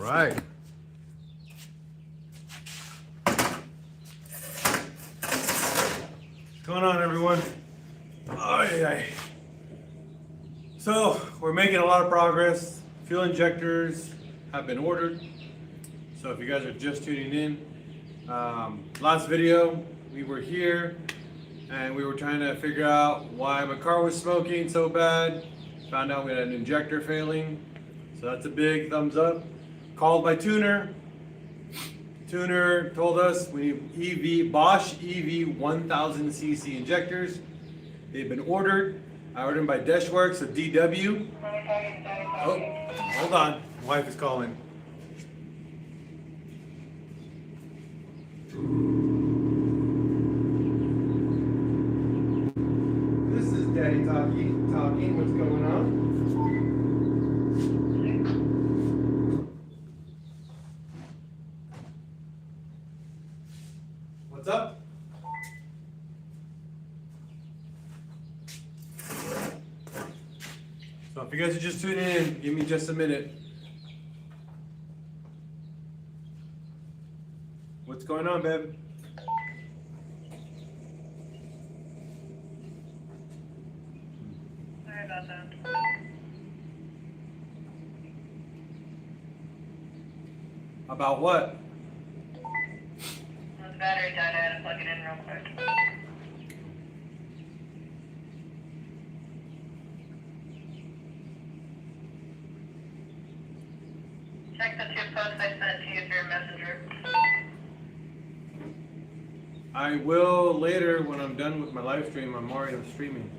right. What's going on, everyone? So we're making a lot of progress. Fuel injectors have been ordered. So if you guys are just tuning in, last video we were here and we were trying to figure out why my car was smoking so bad. Found out we had an injector failing. So that's a big thumbs up. Called my tuner. Tuner told us we need Bosch EV 1000cc injectors. They've been ordered. I ordered them by Deshworks of DW. Oh, hold on. My wife is calling. This is Daddy talking. What's going on? What's up? So if you guys are just tuning in, give me just a minute. What's going on, babe? Sorry about that. About what? The battery died. I had to plug it in real quick. Check the two posts I sent to you through Messenger. I will later when I'm done with my live stream. I'm already streaming.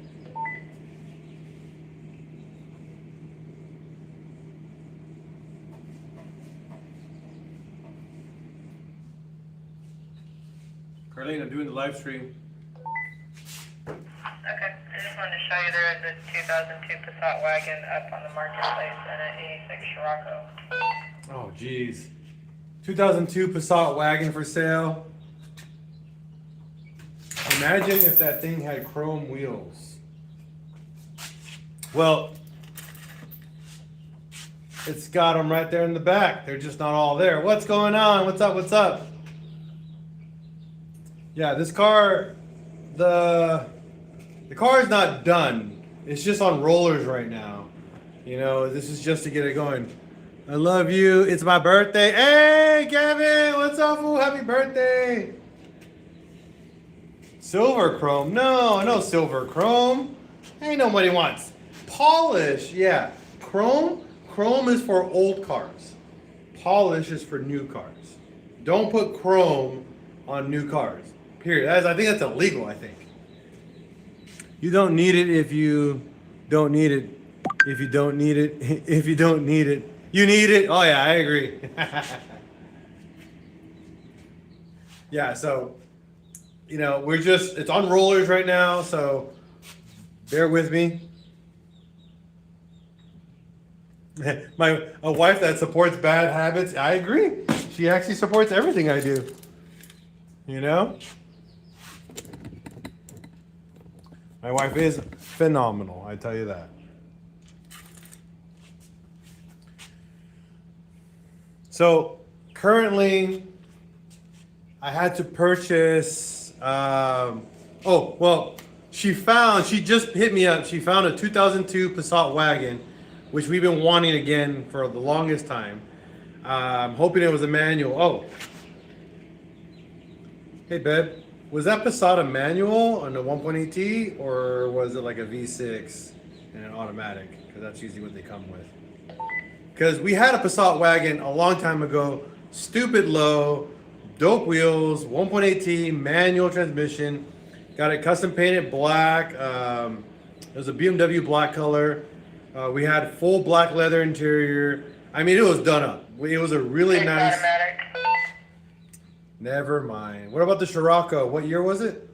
Carlene, I'm doing the live stream. Okay, I just wanted to show you there is a 2002 Passat wagon up on the marketplace and an 86 Scirocco. Oh, geez. 2002 Passat wagon for sale. Imagine if that thing had chrome wheels. Well, it's got them right there in the back. They're just not all there. What's going on? What's up? What's up? Yeah, this car, the car is not done. It's just on rollers right now. You know, this is just to get it going. I love you. It's my birthday. Hey, Gavin, what's up, fool? Happy birthday. Silver chrome. No silver chrome. Ain't nobody wants. Polish, yeah. Chrome is for old cars. Polish is for new cars. Don't put chrome on new cars. Period. I think that's illegal, I think. You don't need it if you don't need it. If you don't need it, if you don't need it, you need it. Oh yeah, I agree. Yeah, so, you know, it's on rollers right now, so bear with me. A wife that supports bad habits, I agree. She actually supports everything I do. You know? My wife is phenomenal, I tell you that. So currently, I had to purchase. She just hit me up. She found a 2002 Passat wagon, which we've been wanting again for the longest time. I'm hoping it was a manual. Oh, hey, babe. Was that Passat a manual on the 1.8T or was it like a V6 and an automatic? Because that's usually what they come with. Because we had a Passat wagon a long time ago, stupid low, dope wheels, 1.8T, manual transmission, got it custom painted black. It was a BMW black color. We had full black leather interior. I mean, it was done up. It was a really nice. Automatic. Never mind. What about the Scirocco? What year was it?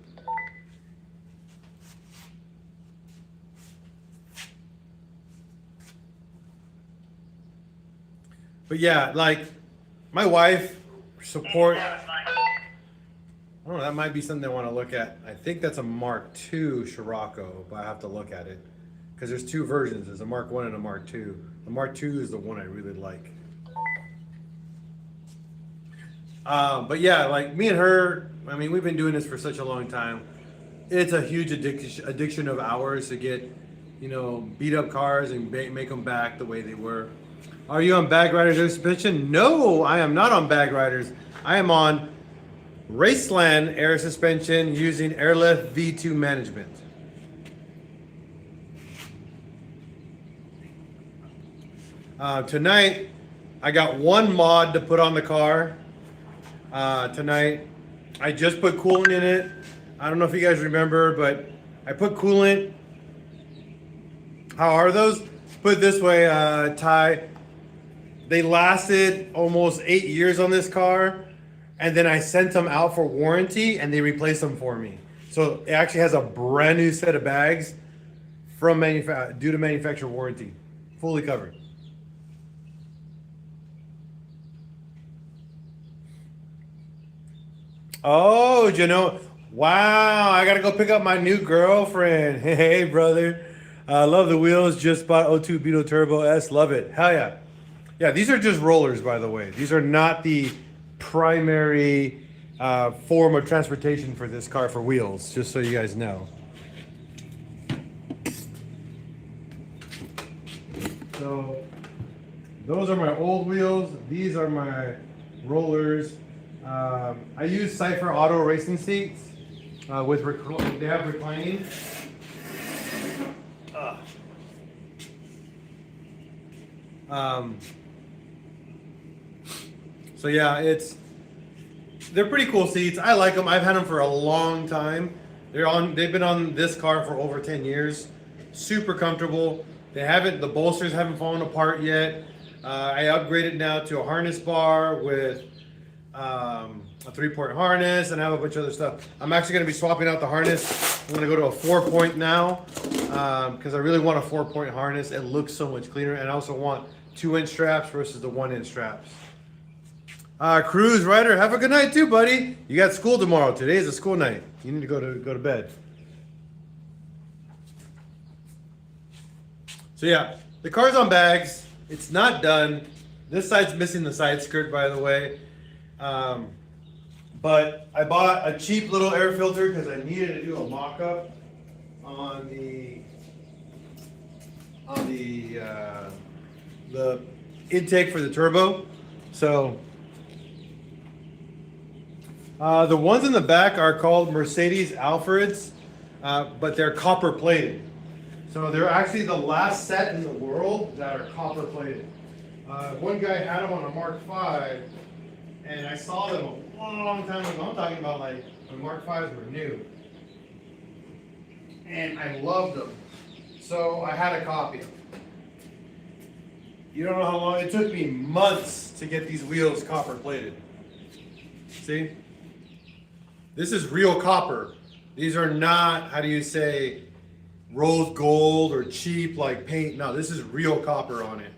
But yeah, like my wife support. I don't know. That might be something I want to look at. I think that's a Mark II Scirocco, but I have to look at it because there's two versions. There's a Mark I and a Mark II. The Mark II is the one I really like. But yeah, like me and her, I mean, we've been doing this for such a long time. It's a huge addiction of ours to get, you know, beat up cars and make them back the way they were. Are you on Bag Riders air suspension? No, I am not on Bag Riders. I am on Raceland air suspension using Airlift V2 management. Tonight, I got one mod to put on the car. Tonight, I just put coolant in it. I don't know if you guys remember, but I put coolant. How are those? Put it this way, Ty. They lasted almost 8 years on this car, and then I sent them out for warranty, and they replaced them for me. So it actually has a brand new set of bags from due to manufacturer warranty, fully covered. Oh, you know, wow! I gotta go pick up my new girlfriend. Hey, brother, I love the wheels. Just bought O2 Beetle Turbo S. Love it. Hell yeah! Yeah, these are just rollers, by the way. These are not the primary form of transportation for this car for wheels. Just so you guys know. So those are my old wheels. These are my rollers. I use Cypher Auto racing seats with they have reclining. So yeah, they're pretty cool seats. I like them. I've had them for a long time. They've been on this car for over 10 years. Super comfortable. The bolsters haven't fallen apart yet. I upgraded now to a harness bar with a 3-point harness, and I have a bunch of other stuff. I'm actually going to be swapping out the harness. I'm going to go to a 4-point now because I really want a 4-point harness. It looks so much cleaner, and I also want 2-inch straps versus the 1-inch straps. Cruise Rider, have a good night too, buddy. You got school tomorrow. Today is a school night. You need to go to bed. So yeah, the car's on bags. It's not done. This side's missing the side skirt, by the way. But I bought a cheap little air filter because I needed to do a mock-up on the intake for the turbo. So the ones in the back are called Mercedes Alfreds, but they're copper plated. So they're actually the last set in the world that are copper plated. One guy had them on a Mark V, and I saw them a long time ago. I'm talking about like when Mark V's were new. And I loved them. So I had a copy. You don't know how long, it took me months to get these wheels copper plated. See? This is real copper. These are not, how do you say, rose gold or cheap like paint. No, this is real copper on it.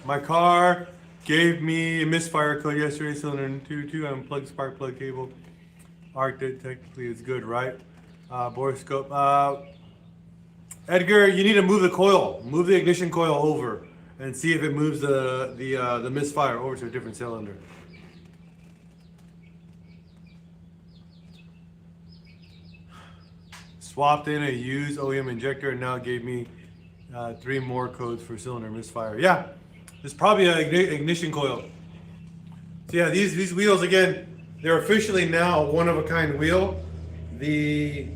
My car gave me a misfire code yesterday, cylinder 2 unplugged spark plug cable. Arctic technically is good, right? Borescope. Edgar, you need to move the coil. Move the ignition coil over and see if it moves the misfire over to a different cylinder. Swapped in a used OEM injector and now gave me 3 more codes for cylinder misfire. Yeah, it's probably an ignition coil. So yeah, these wheels, again, they're officially now a one-of-a-kind wheel. The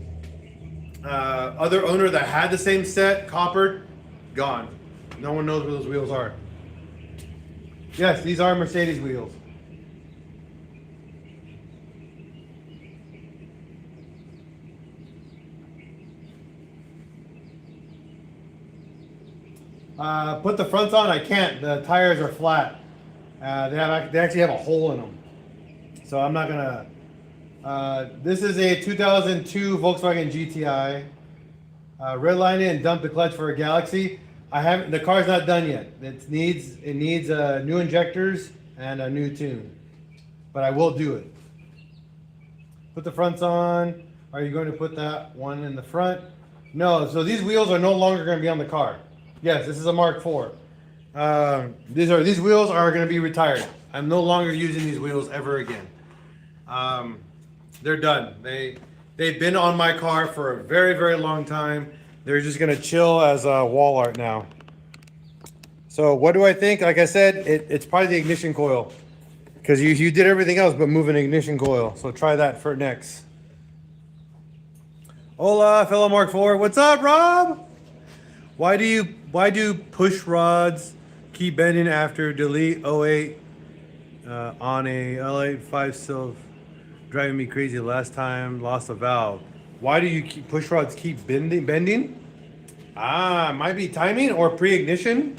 other owner that had the same set, coppered, gone. No one knows where those wheels are. Yes, these are Mercedes wheels. Put the fronts on, I can't. The tires are flat. They actually have a hole in them. So I'm not gonna. This is a 2002 Volkswagen GTI. Redline it and dump the clutch for a Galaxy. The car's not done yet. It needs new injectors and a new tune. But I will do it. Put the fronts on. Are you going to put that one in the front? No, so these wheels are no longer going to be on the car. Yes, this is a Mark IV. These wheels are going to be retired. I'm no longer using these wheels ever again. They're done. They've been on my car for a very, very long time. They're just gonna chill as wall art now. So what do I think? Like I said, it's probably the ignition coil, because you did everything else but move an ignition coil. So try that for next. Hola, fellow Mark IV. What's up, Rob? Why do push rods keep bending after delete 08 on a L8 5 still driving me crazy? Last time lost a valve. Why do you keep push rods keep bending? Might be timing or pre-ignition.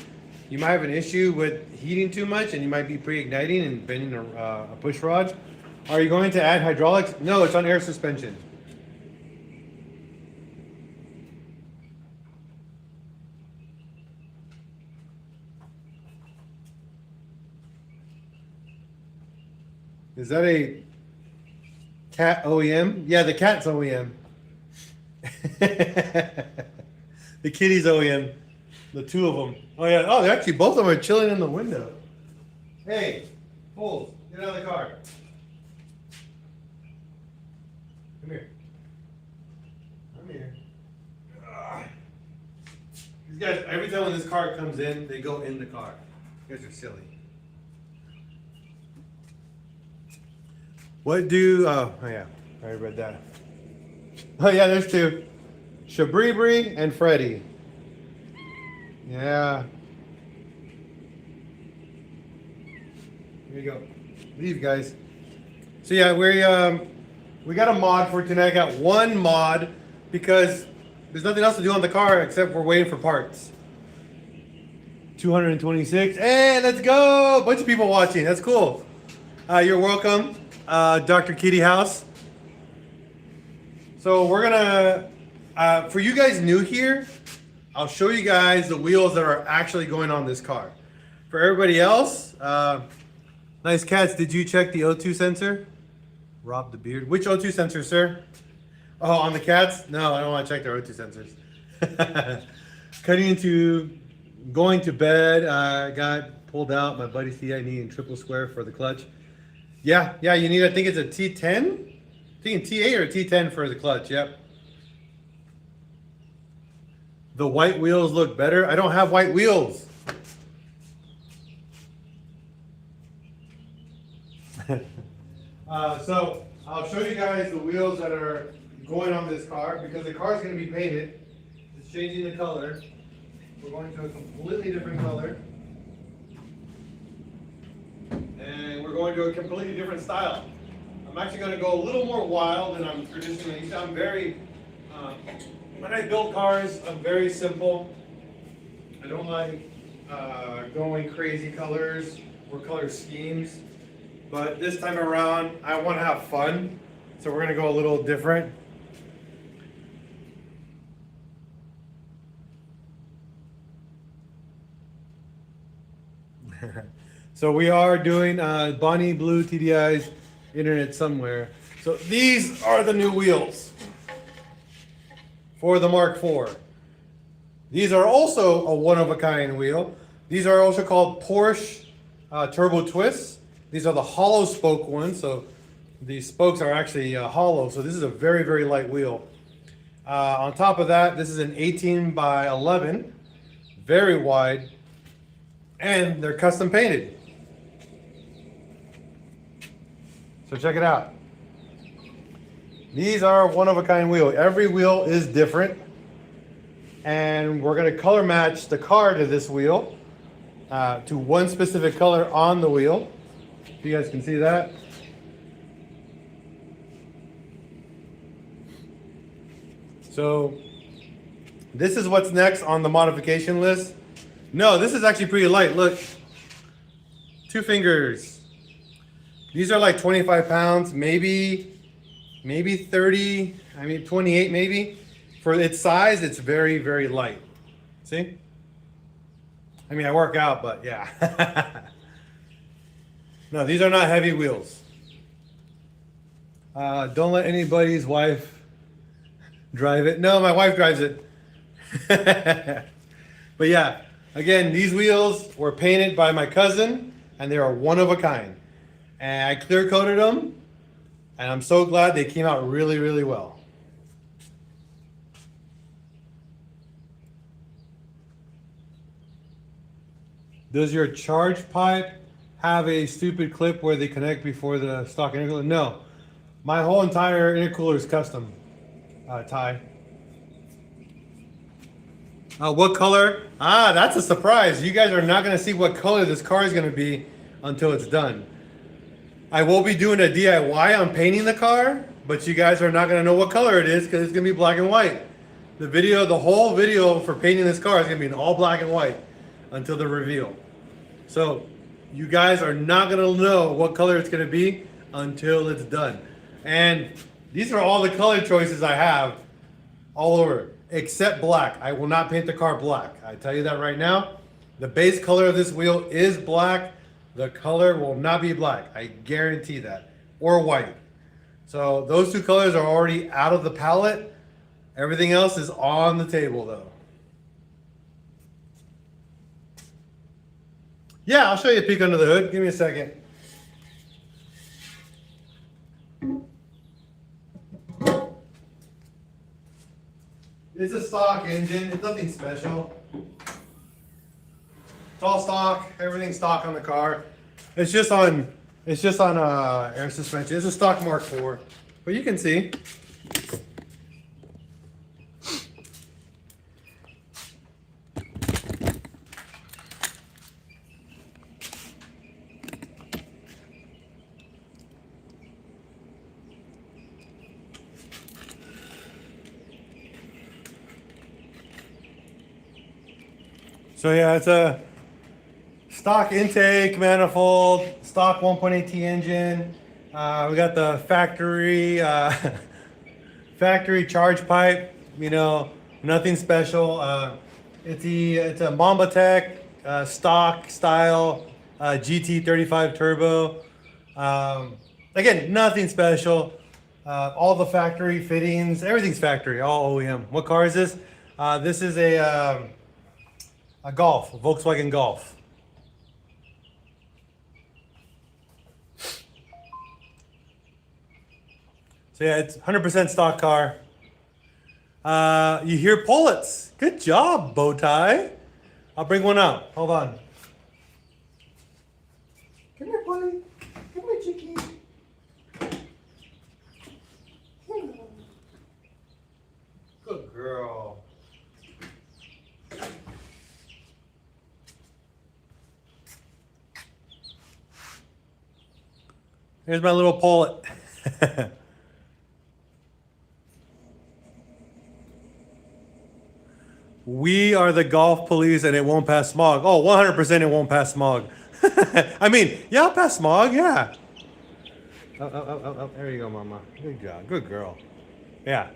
You might have an issue with heating too much, and you might be pre-igniting and bending a push rod. Are you going to add hydraulics? No, it's on air suspension. Is that a cat OEM? Yeah, the cat's OEM. The kitty's OEM. The two of them. Oh yeah. Oh, actually, both of them are chilling in the window. Hey, Fools, get out of the car. Come here. Come here. These guys, every time when this car comes in, they go in the car. You guys are silly. What do, oh yeah, I already read that. Oh yeah, there's two. Shabribri and Freddie. Yeah. Here you go. These guys. So yeah, we got a mod for tonight. I got one mod because there's nothing else to do on the car except we're waiting for parts. 226. Hey, let's go! A bunch of people watching. That's cool. You're welcome, Dr. Kitty House. So we're gonna, for you guys new here, I'll show you guys the wheels that are actually going on this car. For everybody else, nice cats, did you check the O2 sensor? Rob the beard. Which O2 sensor, sir? Oh, on the cats? No, I don't want to check their O2 sensors. Cutting into going to bed, got pulled out. My buddy said I need triple square for the clutch. Yeah, you need, I think it's a T10? I think a T8 or a T10 for the clutch, yep. The white wheels look better. I don't have white wheels. So I'll show you guys the wheels that are going on this car because the car is going to be painted. It's changing the color. We're going to a completely different color. And we're going to a completely different style. I'm actually going to go a little more wild than I'm traditionally used to. I'm very, when I build cars, I'm very simple. I don't like going crazy colors or color schemes. But this time around, I want to have fun. So we're going to go a little different. So we are doing Bonnie Blue TDI's internet somewhere. So these are the new wheels for the Mark IV. These are also a one-of-a-kind wheel. These are also called Porsche Turbo Twists. These are the hollow spoke ones, so these spokes are actually hollow. So this is a very, very light wheel. On top of that, this is an 18 by 11, very wide, and they're custom painted. So check it out. These are one-of-a-kind wheel. Every wheel is different, and we're going to color match the car to this wheel, to one specific color on the wheel. If you guys can see that. So this is what's next on the modification list. No, this is actually pretty light. Look, 2 fingers. These are like 25 pounds, maybe 30, 28 maybe. For its size, it's very, very light. See? I mean, I work out, but yeah. No, these are not heavy wheels. Don't let anybody's wife drive it. No, my wife drives it. But yeah, again, these wheels were painted by my cousin. and they are one of a kind. And I clear coated them, and I'm so glad they came out really, really well. Does your charge pipe have a stupid clip where they connect before the stock intercooler? No. My whole entire intercooler is custom, Ty. What color? That's a surprise. You guys are not going to see what color this car is going to be until it's done. I will be doing a DIY on painting the car, but you guys are not going to know what color it is because it's going to be black and white. The whole video for painting this car is going to be in all black and white until the reveal. So you guys are not going to know what color it's going to be until it's done. And these are all the color choices I have all over, except black. I will not paint the car black. I tell you that right now. The base color of this wheel is black. The color will not be black. I guarantee that. Or white. So those two colors are already out of the palette. Everything else is on the table though. Yeah, I'll show you a peek under the hood. Give me a second. It's a stock engine. It's nothing special. It's all stock. Everything's stock on the car. It's just on air suspension. It's a stock Mark IV, but you can see. So yeah, it's a stock intake manifold, stock 1.8T engine. We got the factory factory charge pipe. You know, nothing special. It's a Mamba Tech stock style GT35 turbo. Again, nothing special. All the factory fittings, everything's factory, all OEM. What car is this? This is a Golf, a Volkswagen Golf. So yeah, it's 100% stock car. You hear pullets. Good job, bow tie. I'll bring one out. Hold on. Come here, buddy. Come here, chicky. Good girl. Here's my little pullet. We are the golf police and it won't pass smog. Oh, 100% it won't pass smog. I mean, yeah, I'll pass smog, yeah. Oh, there you go, mama. Good job, good girl. Yeah.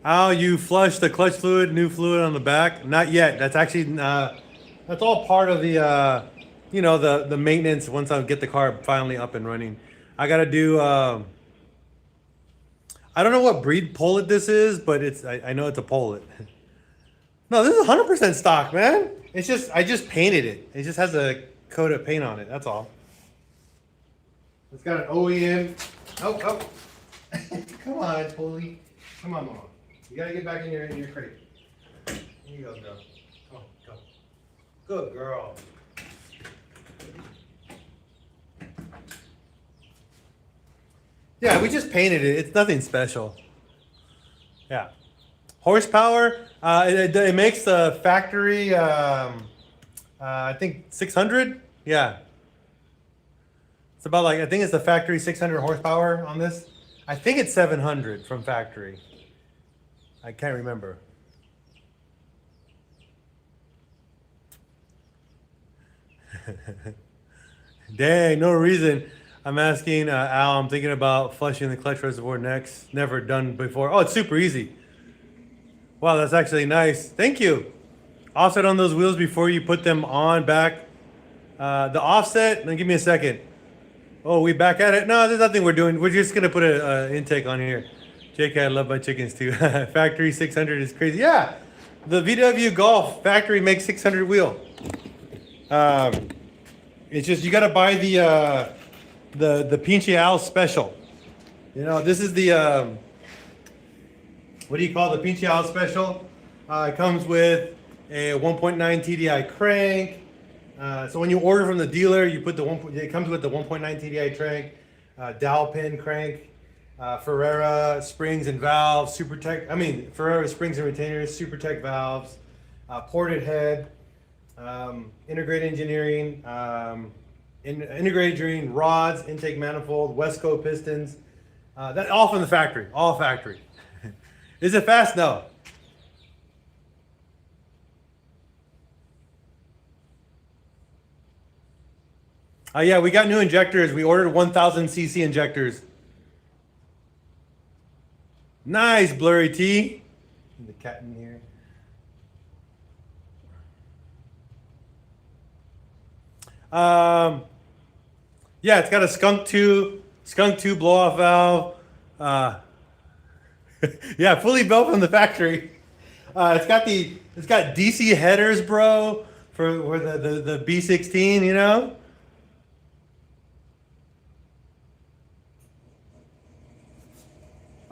Oh, you flushed the clutch fluid, new fluid on the back? Not yet. That's actually, that's all part of the, you know, the maintenance once I get the car finally up and running. I gotta do, I don't know what breed pullet this is, but I know it's a pullet. No, this is 100% stock, man. It's just, I just painted it. It just has a coat of paint on it, that's all. It's got an OEM. Oh. Come on, Polly. Come on, Mama. You gotta get back in your crate. Here you go, girl. Come on, go. Good girl. Yeah, we just painted it. It's nothing special. Yeah. Horsepower, it makes the factory, I think 600. Yeah. It's about like, I think it's the factory 600 horsepower on this. I think it's 700 from factory. I can't remember. Dang, no reason. I'm asking Al, I'm thinking about flushing the clutch reservoir next. Never done before. Oh, it's super easy. Wow, that's actually nice. Thank you. Offset on those wheels before you put them on back. The offset, now give me a second. Oh, we back at it? No, there's nothing we're doing. We're just going to put an intake on here. JK, I love my chickens too. Factory 600 is crazy. Yeah, the VW Golf factory makes 600 wheel. It's just you got to buy the PincheAls special. You know, this is the what do you call the PincheAls special? It comes with a 1.9 TDI crank. So when you order from the dealer, you put it comes with the 1.9 TDI crank, dowel pin crank, Ferrera springs and valves, Ferrera springs and retainers, SuperTech valves, ported head, integrated engineering, rods, intake manifold, Westco pistons. That all from the factory, all factory. Is it fast? No. Yeah, we got new injectors. We ordered 1,000 cc injectors. Nice, Blurry T. The cat in here. Yeah, it's got a skunk two blow off valve. Yeah, fully built from the factory. It's got DC headers, bro, for the B16, you know.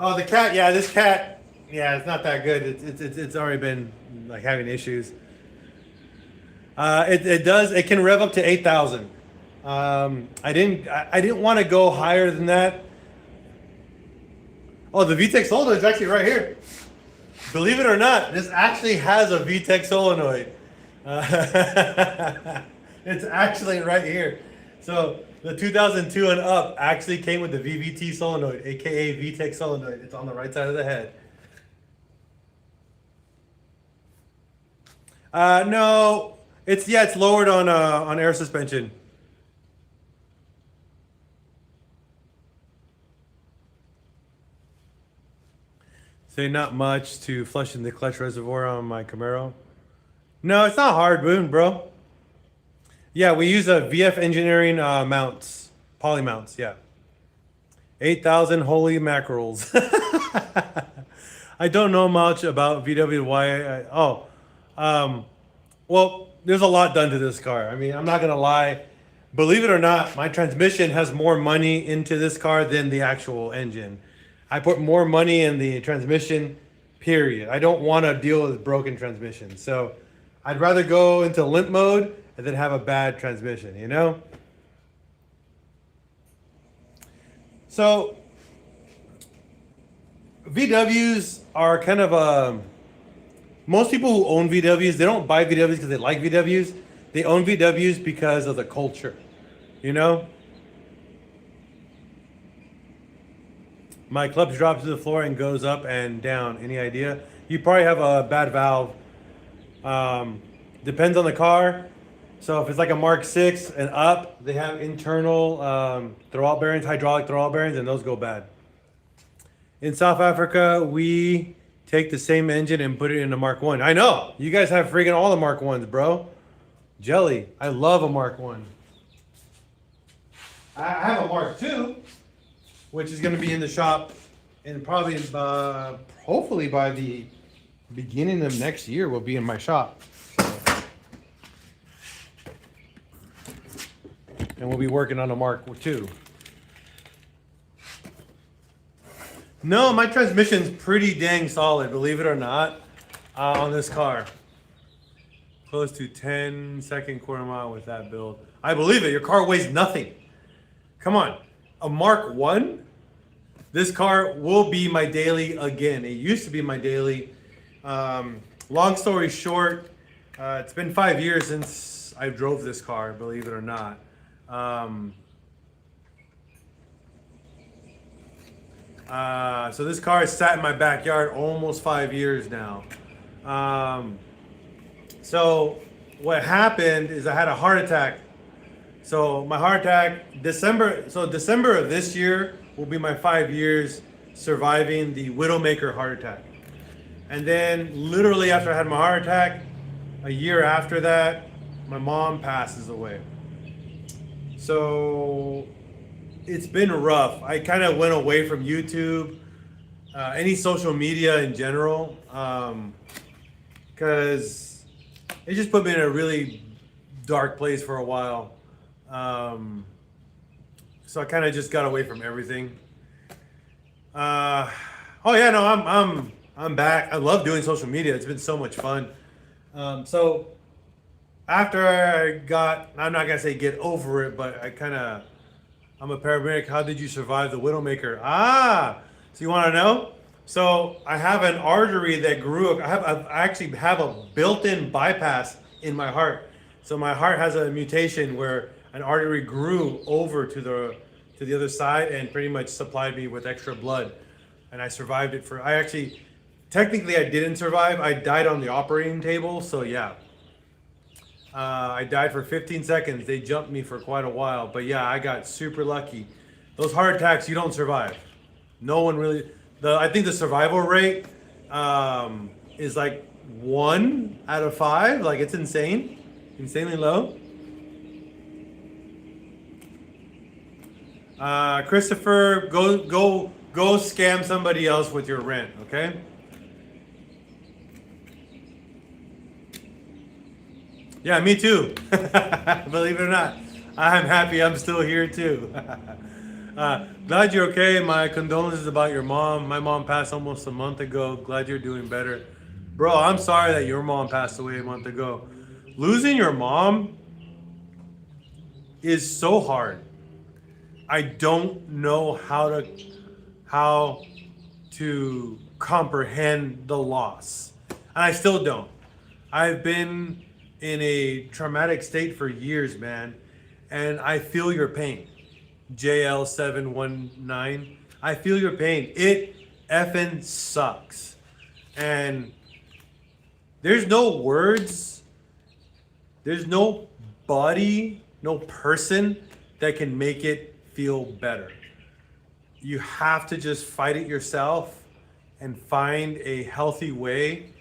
Oh, the cat. Yeah, this cat. Yeah, it's not that good. It's already been like having issues. It can rev up to 8,000. I didn't want to go higher than that. Oh, the VTEC solenoid is actually right here. Believe it or not, this actually has a VTEC solenoid. It's actually right here. So the 2002 and up actually came with the VVT solenoid, aka VTEC solenoid. It's on the right side of the head. No, it's lowered on air suspension. Say not much to flush in the clutch reservoir on my Camaro. No, it's not hard, bro. Yeah, we use a VF Engineering mounts, poly mounts. Yeah, 8,000 holy mackerels. I don't know much about VW. Well, there's a lot done to this car. I mean, I'm not gonna lie. Believe it or not, my transmission has more money into this car than the actual engine. I put more money in the transmission, period. I don't want to deal with broken transmission. So I'd rather go into limp mode and then have a bad transmission, you know? So VWs are kind of most people who own VWs, they don't buy VWs because they like VWs. They own VWs because of the culture, you know? My clutch drops to the floor and goes up and down. Any idea? You probably have a bad valve. Depends on the car. So if it's like a Mark 6 and up, they have internal throwout bearings, hydraulic throwout bearings, and those go bad. In South Africa, we take the same engine and put it in a Mark 1. I know. You guys have freaking all the Mark 1s, bro. Jelly. I love a Mark 1. I have a Mark 2. Which is going to be in the shop, and probably, hopefully by the beginning of next year, will be in my shop. And we'll be working on a Mark II. No, my transmission's pretty dang solid, believe it or not, on this car. Close to 10-second quarter mile with that build. I believe it. Your car weighs nothing. Come on. A Mark 1, this car will be my daily again. It used to be my daily. Long story short, it's been 5 years since I drove this car, believe it or not. So this car has sat in my backyard almost 5 years now. So what happened is I had a heart attack. So my heart attack, December of this year will be my 5 years surviving the Widowmaker heart attack. And then literally after I had my heart attack, a year after that, my mom passes away. So it's been rough. I kind of went away from YouTube, any social media in general, because it just put me in a really dark place for a while. So I kind of just got away from everything. Oh yeah, no, I'm back. I love doing social media. It's been so much fun. So after I'm not gonna say get over it, but I'm a paramedic. How did you survive the Widowmaker? So you want to know? So I have an artery that grew. I actually have a built-in bypass in my heart. So my heart has a mutation where an artery grew over to the other side and pretty much supplied me with extra blood, and I survived it technically I didn't survive. I died on the operating table. So yeah. I died for 15 seconds. They jumped me for quite a while, but yeah, I got super lucky. Those heart attacks, you don't survive. No one really. I think the survival rate is like 1 out of 5. Like it's insanely low. Christopher, go scam somebody else with your rent, okay? Yeah, me too. Believe it or not, I'm happy I'm still here too. Glad you're okay. My condolences about your mom. My mom passed almost a month ago. Glad you're doing better. Bro, I'm sorry that your mom passed away a month ago. Losing your mom is so hard. I don't know how to comprehend the loss. And I still don't. I've been in a traumatic state for years, man, and I feel your pain. JL719, I feel your pain. It effing sucks. And there's no words, there's no body, no person that can make it feel better. You have to just fight it yourself and find a healthy way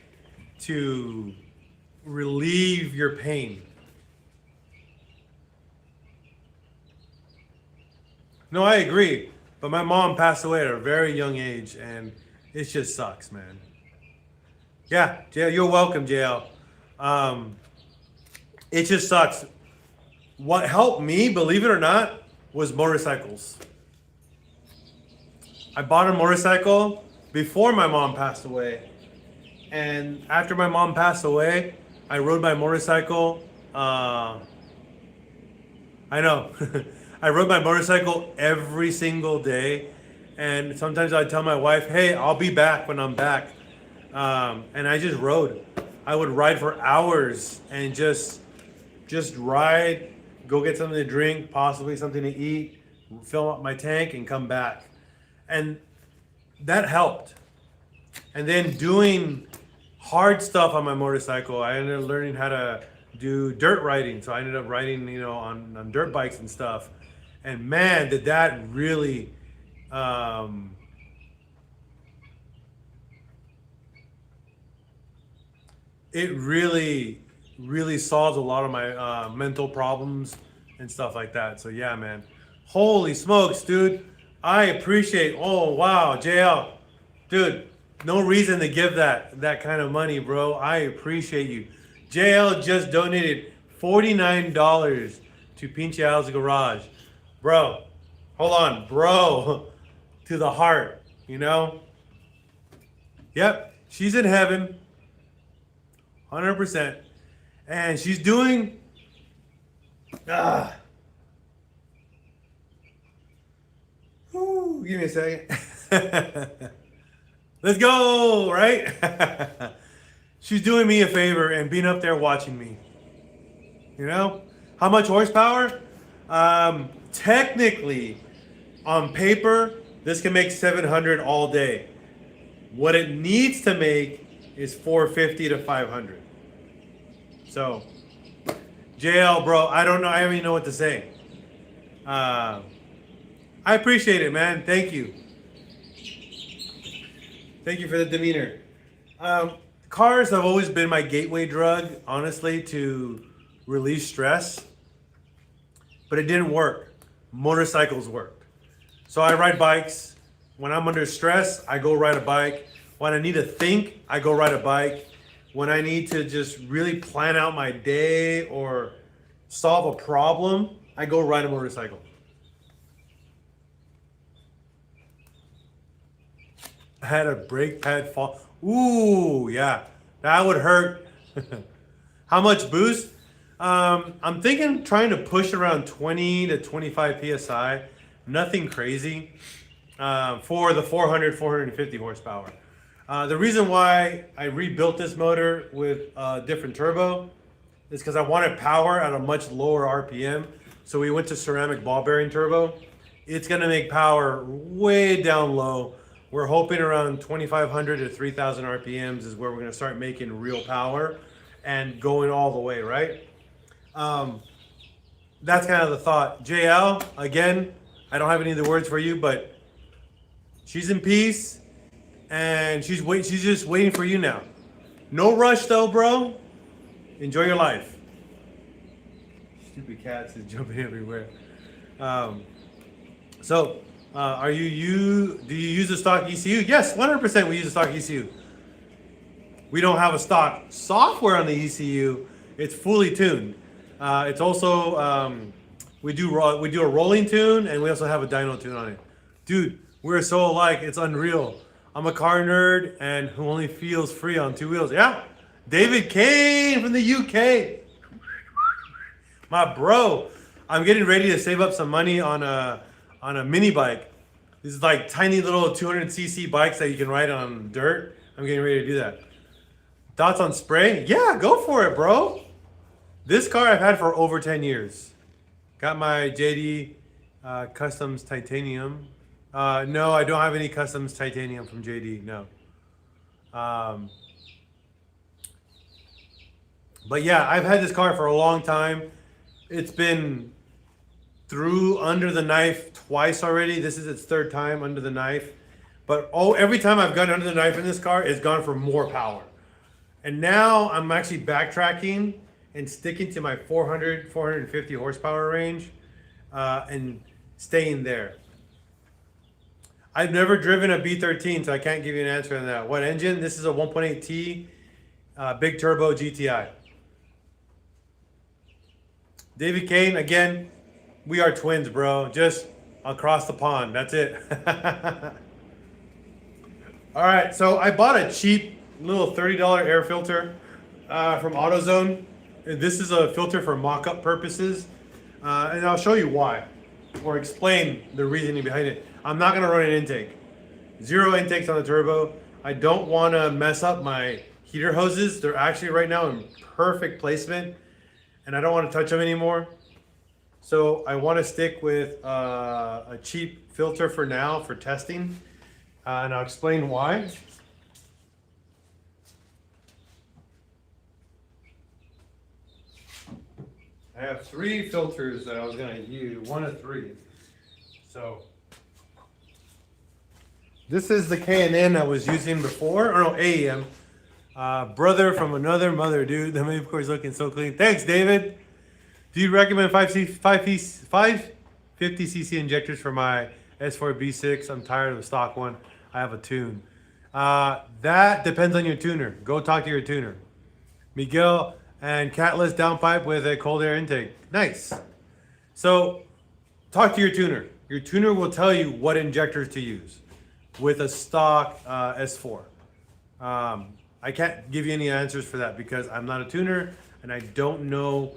to relieve your pain. No, I agree. But my mom passed away at a very young age, and it just sucks, man. Yeah, JL, you're welcome, JL. It just sucks. What helped me, believe it or not, was motorcycles. I bought a motorcycle before my mom passed away. And after my mom passed away, I rode my motorcycle. I know. I rode my motorcycle every single day. And sometimes I'd tell my wife, hey, I'll be back when I'm back. And I just rode. I would ride for hours and just ride, go get something to drink, possibly something to eat, fill up my tank and come back. And that helped. And then doing hard stuff on my motorcycle, I ended up learning how to do dirt riding. So I ended up riding, on dirt bikes and stuff. And man, did that really, it really solved a lot of my mental problems and stuff like that. So yeah, man. Holy smokes, dude. I appreciate, oh wow, JL. Dude, no reason to give that kind of money, bro. I appreciate you. JL just donated $49 to PincheAls Garage. Bro, hold on, bro. To the heart, Yep, she's in heaven. 100%. And she's doing... Whew, give me a second. Let's go, right? She's doing me a favor and being up there watching me. How much horsepower? Technically, on paper, this can make 700 all day. What it needs to make is 450 to 500. So, JL, bro, I don't know. I don't even know what to say. I appreciate it, man. Thank you. Thank you for the demeanor. Cars have always been my gateway drug, honestly, to release stress. But it didn't work. Motorcycles worked. So I ride bikes. When I'm under stress, I go ride a bike. When I need to think, I go ride a bike. When I need to just really plan out my day or solve a problem, I go ride a motorcycle. I had a brake pad fall. Ooh, yeah, that would hurt. How much boost? I'm thinking trying to push around 20 to 25 psi. Nothing crazy for the 450 horsepower. The reason why I rebuilt this motor with a different turbo is because I wanted power at a much lower RPM. So we went to ceramic ball bearing turbo. It's going to make power way down low. We're hoping around 2,500 to 3,000 RPMs is where we're going to start making real power and going all the way, right? That's kind of the thought. JL, again, I don't have any of the words for you, but she's in peace and she's just waiting for you now. No rush though, bro. Enjoy your life. Stupid cats is jumping everywhere. Do you use a stock ECU? Yes, 100% we use a stock ECU. We don't have a stock software on the ECU. It's fully tuned. It's also we do a rolling tune and we also have a dyno tune on it. Dude, we're so alike. It's unreal. I'm a car nerd and who only feels free on two wheels. Yeah, David Kane from the UK. My bro, I'm getting ready to save up some money on a mini bike. These is like tiny little 200cc bikes that you can ride on dirt. I'm getting ready to do that. Thoughts on spray? Yeah, go for it, bro. This car I've had for over 10 years. Got my JD Customs Titanium. No, I don't have any Customs Titanium from JD, no. But yeah, I've had this car for a long time. It's been through under the knife twice already. This is its third time under the knife. But every time I've gone under the knife in this car, it's gone for more power. And now I'm actually backtracking and sticking to my 450 horsepower range and staying there. I've never driven a B13, so I can't give you an answer on that. What engine? This is a 1.8T big turbo GTI. David Kane, again, we are twins, bro. Just across the pond. That's it. All right, so I bought a cheap little $30 air filter from AutoZone. This is a filter for mock-up purposes, and I'll show you why, or explain the reasoning behind it. I'm not gonna run an intake. Zero intakes on the turbo. I don't wanna mess up my heater hoses. They're actually right now in perfect placement, and I don't wanna touch them anymore. So I wanna stick with a cheap filter for now for testing, and I'll explain why. I have 3 filters that I was gonna use, 1 of 3. So this is the K&N I was using before, or no, AEM. Brother from another mother, dude. The main core is looking so clean. Thanks, David. Do you recommend 550cc injectors for my S4B6? I'm tired of the stock one. I have a tune. That depends on your tuner. Go talk to your tuner. Miguel and catless downpipe with a cold air intake. Nice. So talk to your tuner. Your tuner will tell you what injectors to use with a stock S4. I can't give you any answers for that because I'm not a tuner and I don't know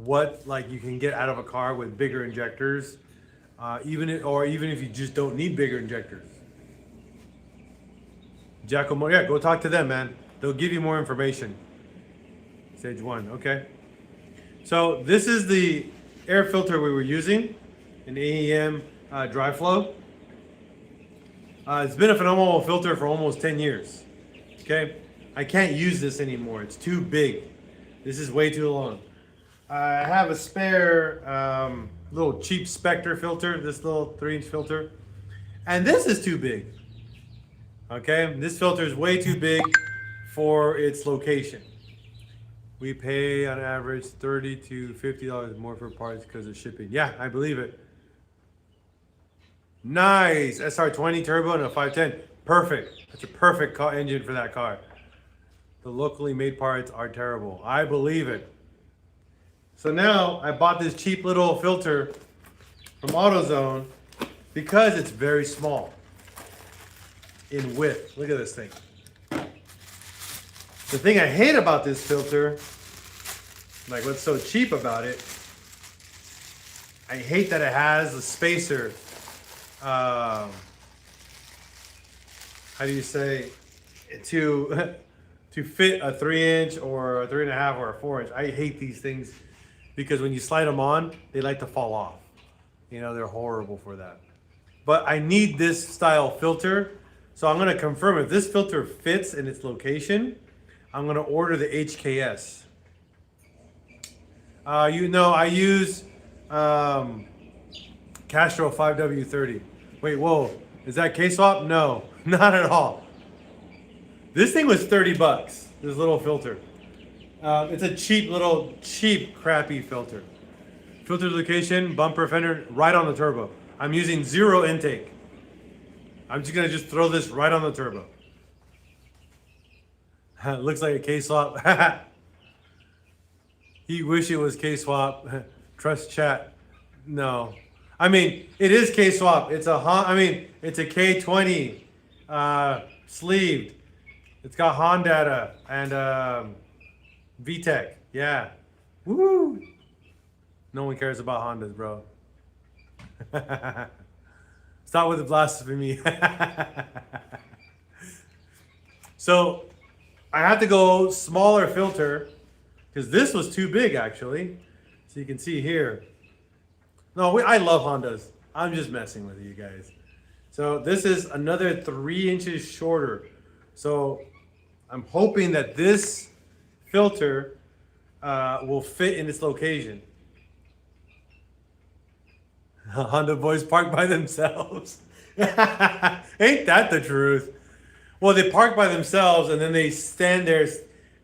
what you can get out of a car with bigger injectors, even if you just don't need bigger injectors. Giacomo, yeah, go talk to them, man. They'll give you more information. Stage 1, okay. So this is the air filter we were using, an AEM dry flow. It's been a phenomenal filter for almost 10 years. Okay, I can't use this anymore. It's too big. This is way too long. I have a spare little cheap Spectre filter, this little 3-inch filter. And this is too big. Okay, this filter is way too big for its location. We pay on average $30 to $50 more for parts because of shipping. Yeah, I believe it. Nice, SR20 turbo and a 510. Perfect. That's a perfect engine for that car. The locally made parts are terrible. I believe it. So now I bought this cheap little filter from AutoZone because it's very small in width. Look at this thing. The thing I hate about this filter, like what's so cheap about it, I hate that it has a spacer. How do you say, to fit a 3-inch or a 3.5 or a 4-inch. I hate these things because when you slide them on, they like to fall off. You know, they're horrible for that. But I need this style filter, so I'm gonna confirm if this filter fits in its location. I'm gonna order the HKS. You know, I use Castro 5W30. Wait, whoa, is that K-swap? No, not at all. This thing was 30 bucks, this little filter. It's a cheap, crappy filter. Filter location, bumper fender, right on the turbo. I'm using 0 intake. I'm just gonna throw this right on the turbo. Looks like a K-swap. He wish it was K-swap. Trust chat. No. I mean, it is K-swap. It's a it's a K20 sleeved. It's got HON data and VTEC. Yeah. Woo! No one cares about Hondas, bro. Stop with the blasphemy. So I had to go smaller filter because this was too big actually. So you can see here. No, I love Hondas. I'm just messing with you guys. So this is another 3 inches shorter. So I'm hoping that this filter will fit in its location. Honda boys park by themselves. Ain't that the truth? Well, they park by themselves and then they stand there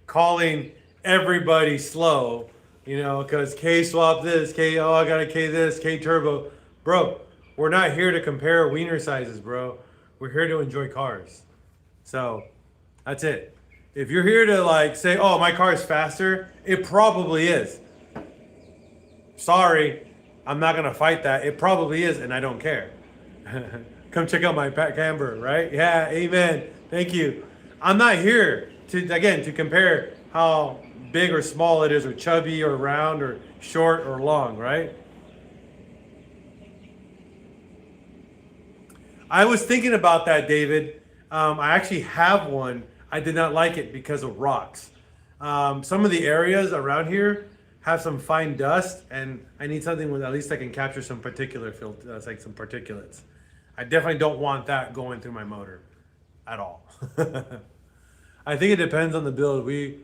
calling everybody slow, you know, because K-swap this, I got a K this, K-turbo. Bro, we're not here to compare wiener sizes, bro. We're here to enjoy cars. So, that's it. If you're here to like say, oh, my car is faster, it probably is. Sorry, I'm not gonna fight that. It probably is, and I don't care. Come check out my camber, right? Yeah, amen. Thank you. I'm not here to compare how big or small it is, or chubby or round or short or long, right? I was thinking about that, David. I actually have one. I did not like it because of rocks. Some of the areas around here have some fine dust, and I need something with at least I can capture some particular filter, like some particulates. I definitely don't want that going through my motor at all. I think it depends on the build. The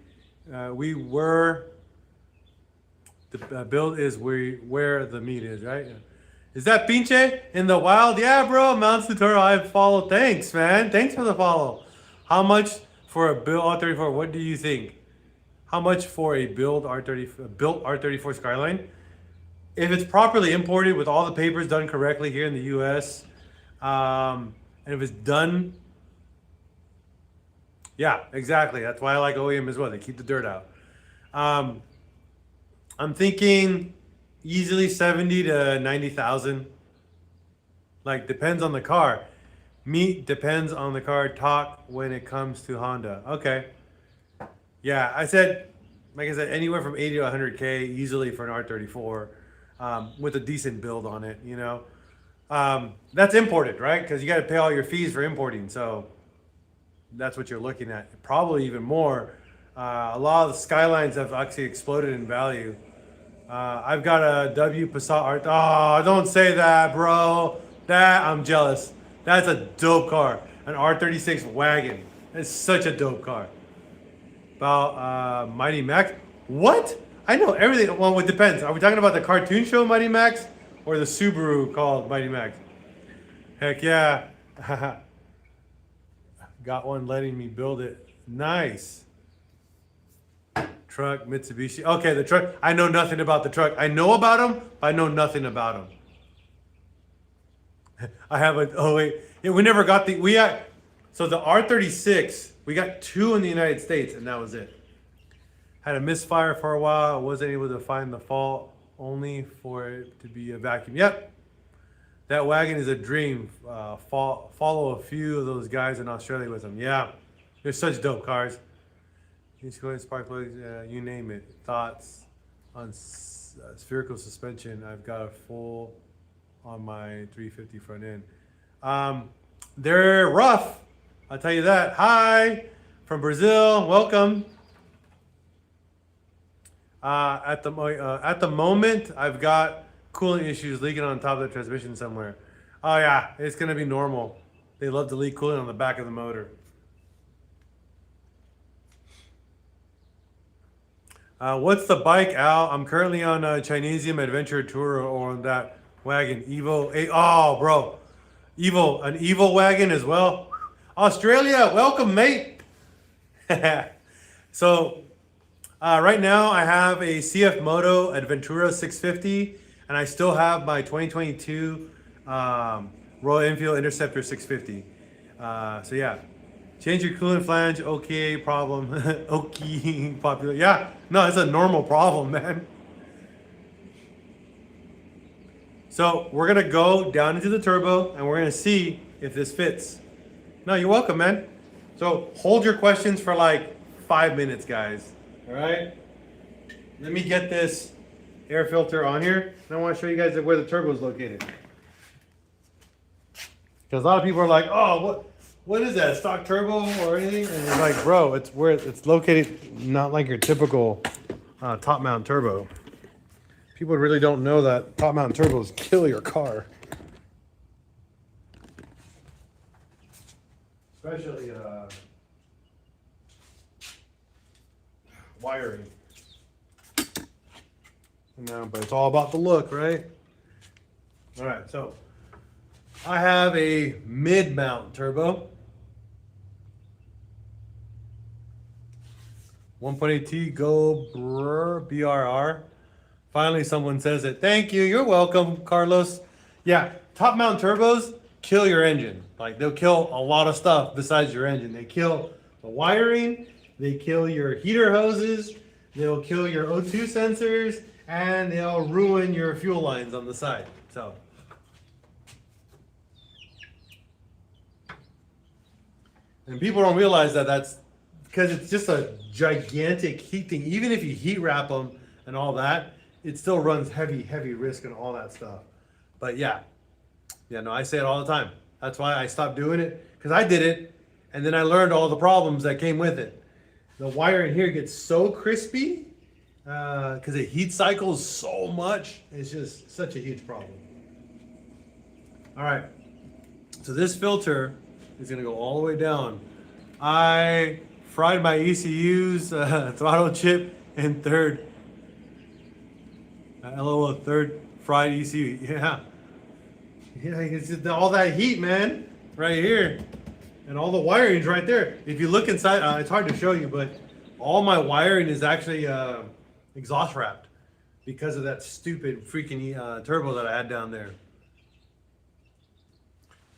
build is where the meat is, right? Is that Pinche in the wild? Yeah, bro. Mounts Tutorial. I follow. Thanks, man. Thanks for the follow. How much for a build R34? What do you think? How much for a built R34 Skyline? If it's properly imported with all the papers done correctly here in the U.S., and if it's done, yeah, exactly. That's why I like OEM as well. They keep the dirt out. I'm thinking easily 70 to 90,000. Like, depends on the car. Meat depends on the car. Talk when it comes to Honda. Okay. Yeah, like I said, anywhere from 80 to 100K easily for an R34 with a decent build on it, you know. That's imported, right? Because you got to pay all your fees for importing. So that's what you're looking at. Probably even more. A lot of the Skylines have actually exploded in value. I've got a W Passat Oh, don't say that, bro. I'm jealous. That's a dope car. An R36 wagon. It's such a dope car. About Mighty Max. What? I know everything. Well, it depends. Are we talking about the cartoon show Mighty Max or the Subaru called Mighty Max? Heck yeah. Got one letting me build it. Nice. Truck, Mitsubishi. Okay, the truck. I know nothing about the truck. I know about them, but I know nothing about them. I have a, oh wait. Yeah, we never got so the R36, we got 2 in the United States and that was it. Had a misfire for a while. I wasn't able to find the fault, only for it to be a vacuum. Yep, that wagon is a dream. Follow a few of those guys in Australia with them. Yeah, they're such dope cars. Spark plugs, you name it. Thoughts on spherical suspension? I've got a full on my 350 front end. They're rough, I'll tell you that. Hi from Brazil, welcome. At the moment, I've got coolant issues leaking on top of the transmission somewhere. Oh yeah, it's gonna be normal. They love to leak coolant on the back of the motor. What's the bike, Al? I'm currently on a Chinesium Adventure Tour or on that wagon, Evo 8. Oh, bro. An Evo wagon as well. Australia, welcome, mate. So, right now I have a CF Moto Adventura 650, and I still have my 2022 Royal Enfield Interceptor 650. So yeah. Change your coolant flange, okay, problem. Okay, popular. Yeah, no, it's a normal problem, man. So we're gonna go down into the turbo and we're gonna see if this fits. No, you're welcome, man. So hold your questions for like 5 minutes, guys. All right. Let me get this air filter on here. And I want to show you guys where the turbo is located. Because a lot of people are like, oh, what is that, stock turbo or anything? And it's like, bro, it's where it's located, not like your typical top mount turbo. People really don't know that top mount turbos kill your car. Especially wiring. No, but it's all about the look, right? All right, so I have a mid-mount turbo. 1.8T Go BRR. Finally, someone says it. Thank you. You're welcome, Carlos. Yeah, top mount turbos kill your engine. Like, they'll kill a lot of stuff besides your engine. They kill the wiring. They kill your heater hoses. They'll kill your O2 sensors, and they'll ruin your fuel lines on the side. So, and people don't realize that that's because it's just a gigantic heat thing. Even if you heat wrap them and all that, it still runs heavy risk and all that stuff. But yeah, no, I say it all the time. That's why I stopped doing it, because I did it, and then I learned all the problems that came with it. The wire in here gets so crispy because it heat cycles so much. It's just such a huge problem. All right, so this filter is going to go all the way down. I fried my ECUs, throttle chip, and third. LOL, third fried ECU. Yeah, it's just all that heat, man, right here. And all the wiring's right there. If you look inside, it's hard to show you, but all my wiring is actually exhaust wrapped because of that stupid freaking turbo that I had down there.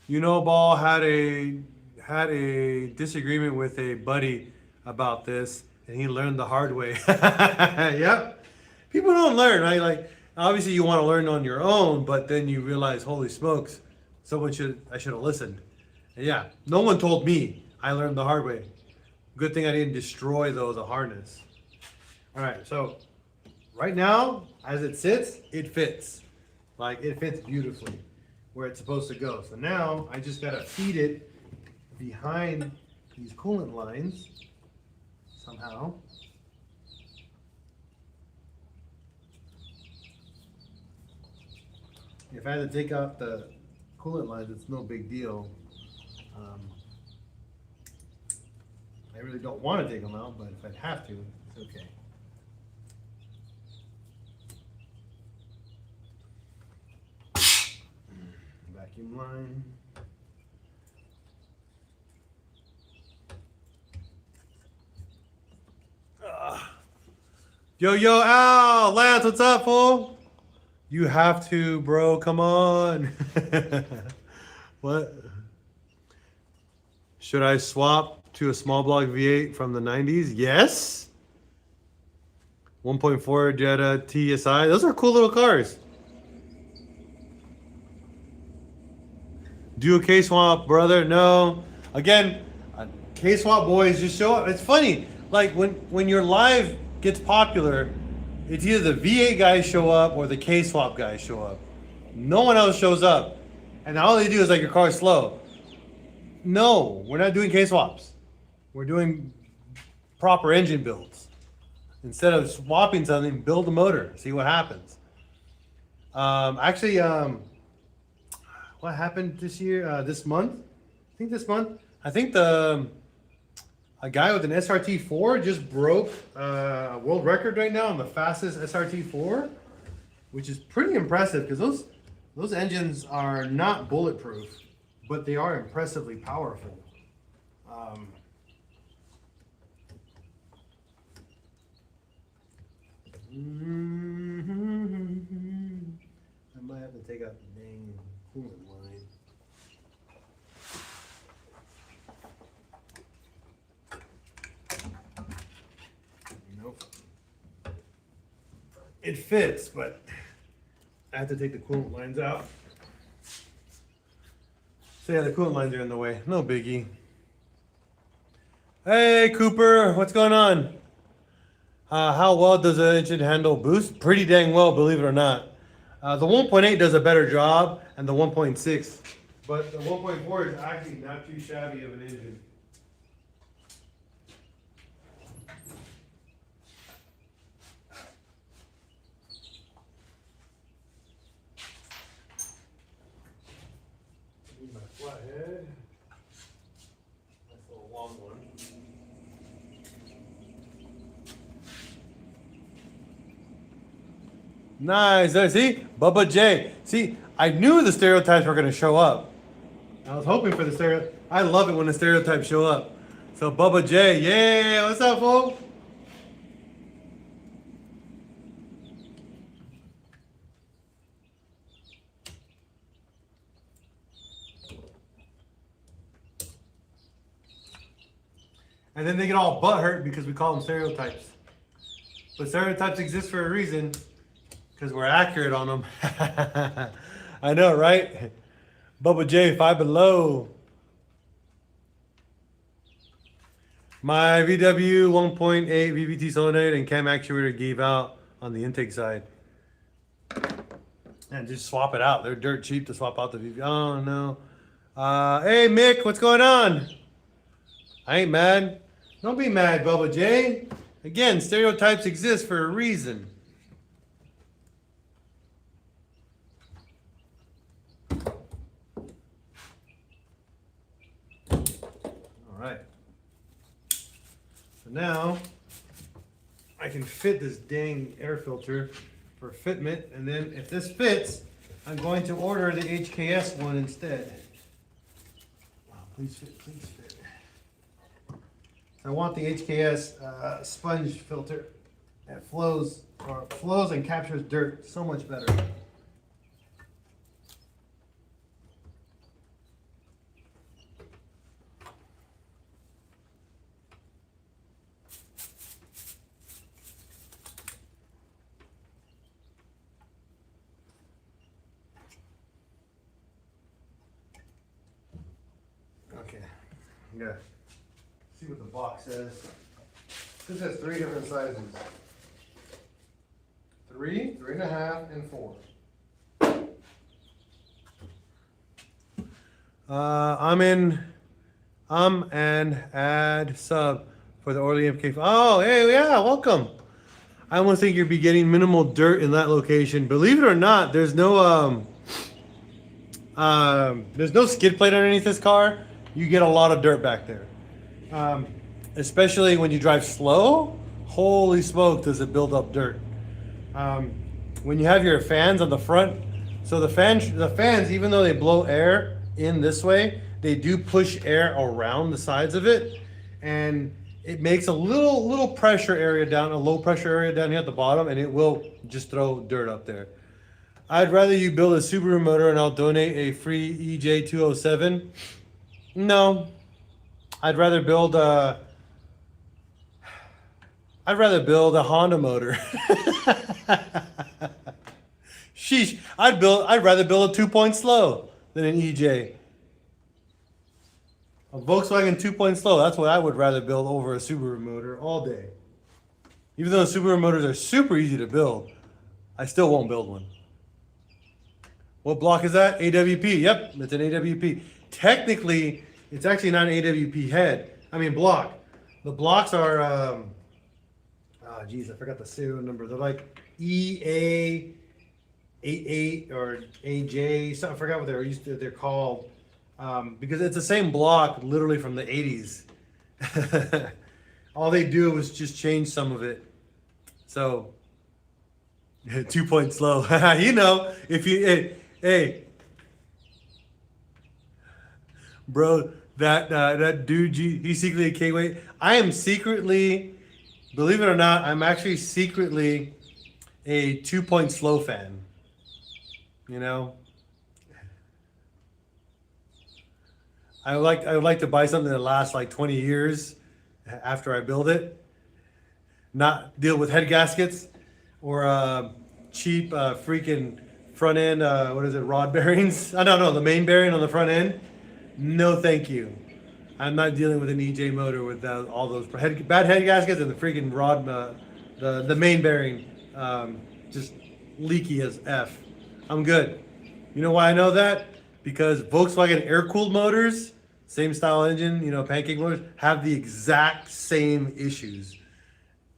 You know, Ball had a disagreement with a buddy about this, and he learned the hard way. Yep. People don't learn, right? Like, obviously you want to learn on your own, but then you realize, holy smokes, I should have listened. And yeah, no one told me. I learned the hard way. Good thing I didn't destroy the harness. All right, so right now, as it sits, it fits. Like, it fits beautifully where it's supposed to go. So now I just gotta feed it behind these coolant lines somehow. If I had to take out the coolant lines, it's no big deal. I really don't want to take them out, but if I have to, it's okay. Vacuum line. Yo, Al, Lance, what's up, fool? You have to, bro, come on. What? Should I swap to a small block V8 from the 90s? Yes. 1.4 Jetta TSI. Those are cool little cars. Do a K-Swap, brother. No. Again, K-Swap boys just show up. It's funny. Like when your live gets popular, it's either the V8 guys show up or the K-Swap guys show up. No one else shows up. And all they do is like, your car's slow. No, we're not doing K-Swaps. We're doing proper engine builds. Instead of swapping something, build a motor. See what happens. Actually, what happened this year? This month? I think this month. I think a guy with an SRT4 just broke a world record right now on the fastest SRT4, which is pretty impressive because those engines are not bulletproof, but they are impressively powerful. I might have to take out the dang coolant line. Nope. It fits, but I have to take the coolant lines out. So yeah, the coolant lines are in the way. No biggie. Hey Cooper, what's going on? How well does the engine handle boost? Pretty dang well, believe it or not. The 1.8 does a better job, and the 1.6, but the 1.4 is actually not too shabby of an engine. Need my flathead. That's a little long one. Nice. There, see? Bubba J. See, I knew the stereotypes were going to show up. I was hoping for the stereotype. I love it when the stereotypes show up. So, Bubba J. Yeah, what's up, folks? And then they get all butthurt because we call them stereotypes. But stereotypes exist for a reason. Because we're accurate on them. I know, right? Bubba J, 5 below. My VW 1.8 VVT solenoid and cam actuator gave out on the intake side. And just swap it out. They're dirt cheap to swap out the VVT. Oh, no. Hey, Mick, what's going on? I ain't mad. Don't be mad, Bubba J. Again, stereotypes exist for a reason. So now I can fit this dang air filter for fitment, and then if this fits, I'm going to order the HKS one instead. Wow, please fit, please fit. I want the HKS sponge filter that flows and captures dirt so much better. Okay, yeah. See what the box says. This has 3 different sizes. 3, 3.5, and 4. I'm an ad sub for the Orly MK. Oh, hey, yeah, welcome. I almost think you'll be getting minimal dirt in that location. Believe it or not, there's no skid plate underneath this car. You get a lot of dirt back there. Especially when you drive slow. Holy smoke, does it build up dirt. When you have your fans on the front, so the fans, even though they blow air in this way, they do push air around the sides of it, and it makes a little pressure area down, a low pressure area down here at the bottom, and it will just throw dirt up there. I'd rather you build a Subaru motor and I'll donate a free EJ207. No, I'd rather build I'd rather build a Honda motor. Sheesh, I'd rather build a 2-point slow than an EJ. A Volkswagen 2-point slow, that's what I would rather build over a Subaru motor all day. Even though Subaru motors are super easy to build, I still won't build one. What block is that? AWP. Yep, it's an AWP. Technically, it's actually not an AWP block. The blocks are, I forgot the serial number. They're like EA88 or AJ, I forgot what they're called. Because it's the same block literally from the 80s. All they do is just change some of it. So, 2-point slow. If you, hey, bro, that dude, he's secretly a K-Weight. I am secretly, believe it or not, I'm actually secretly a 2-point slow fan. I would like to buy something that lasts like 20 years after I build it. Not deal with head gaskets or cheap freaking front end, rod bearings. I don't know, the main bearing on the front end. No, thank you. I'm not dealing with an EJ motor with all those bad head gaskets and the freaking rod, the main bearing, just leaky as F. I'm good. You know why I know that? Because Volkswagen air-cooled motors, same style engine, pancake motors, have the exact same issues.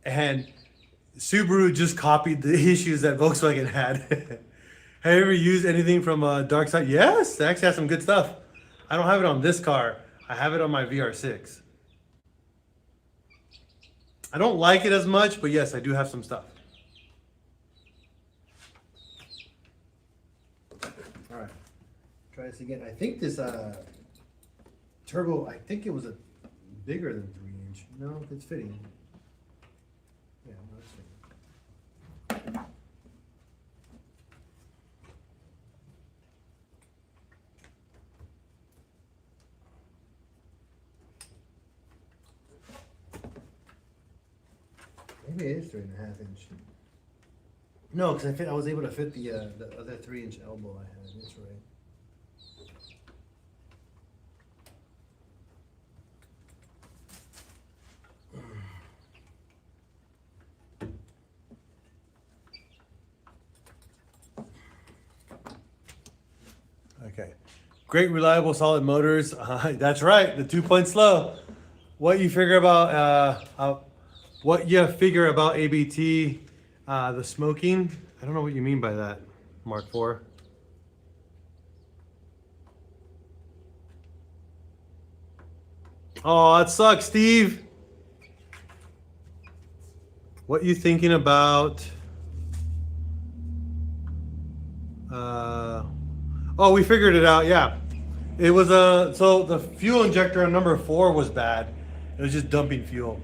And Subaru just copied the issues that Volkswagen had. Have you ever used anything from Dark Side? Yes, they actually have some good stuff. I don't have it on this car. I have it on my VR6. I don't like it as much, but yes, I do have some stuff. All right, try this again. I think this turbo, I think it was a bigger than 3-inch. No, it's fitting. Yeah, no, it's fitting. Maybe it is 3.5-inch. No, because I was able to fit the other 3-inch elbow I had. That's right. Okay. Great, reliable, solid motors. That's right. The 2-point slow. What you figure about ABT, the smoking? I don't know what you mean by that, Mark IV. Oh, that sucks, Steve. What you thinking about? Oh, we figured it out. Yeah, it was so the fuel injector on number 4 was bad. It was just dumping fuel.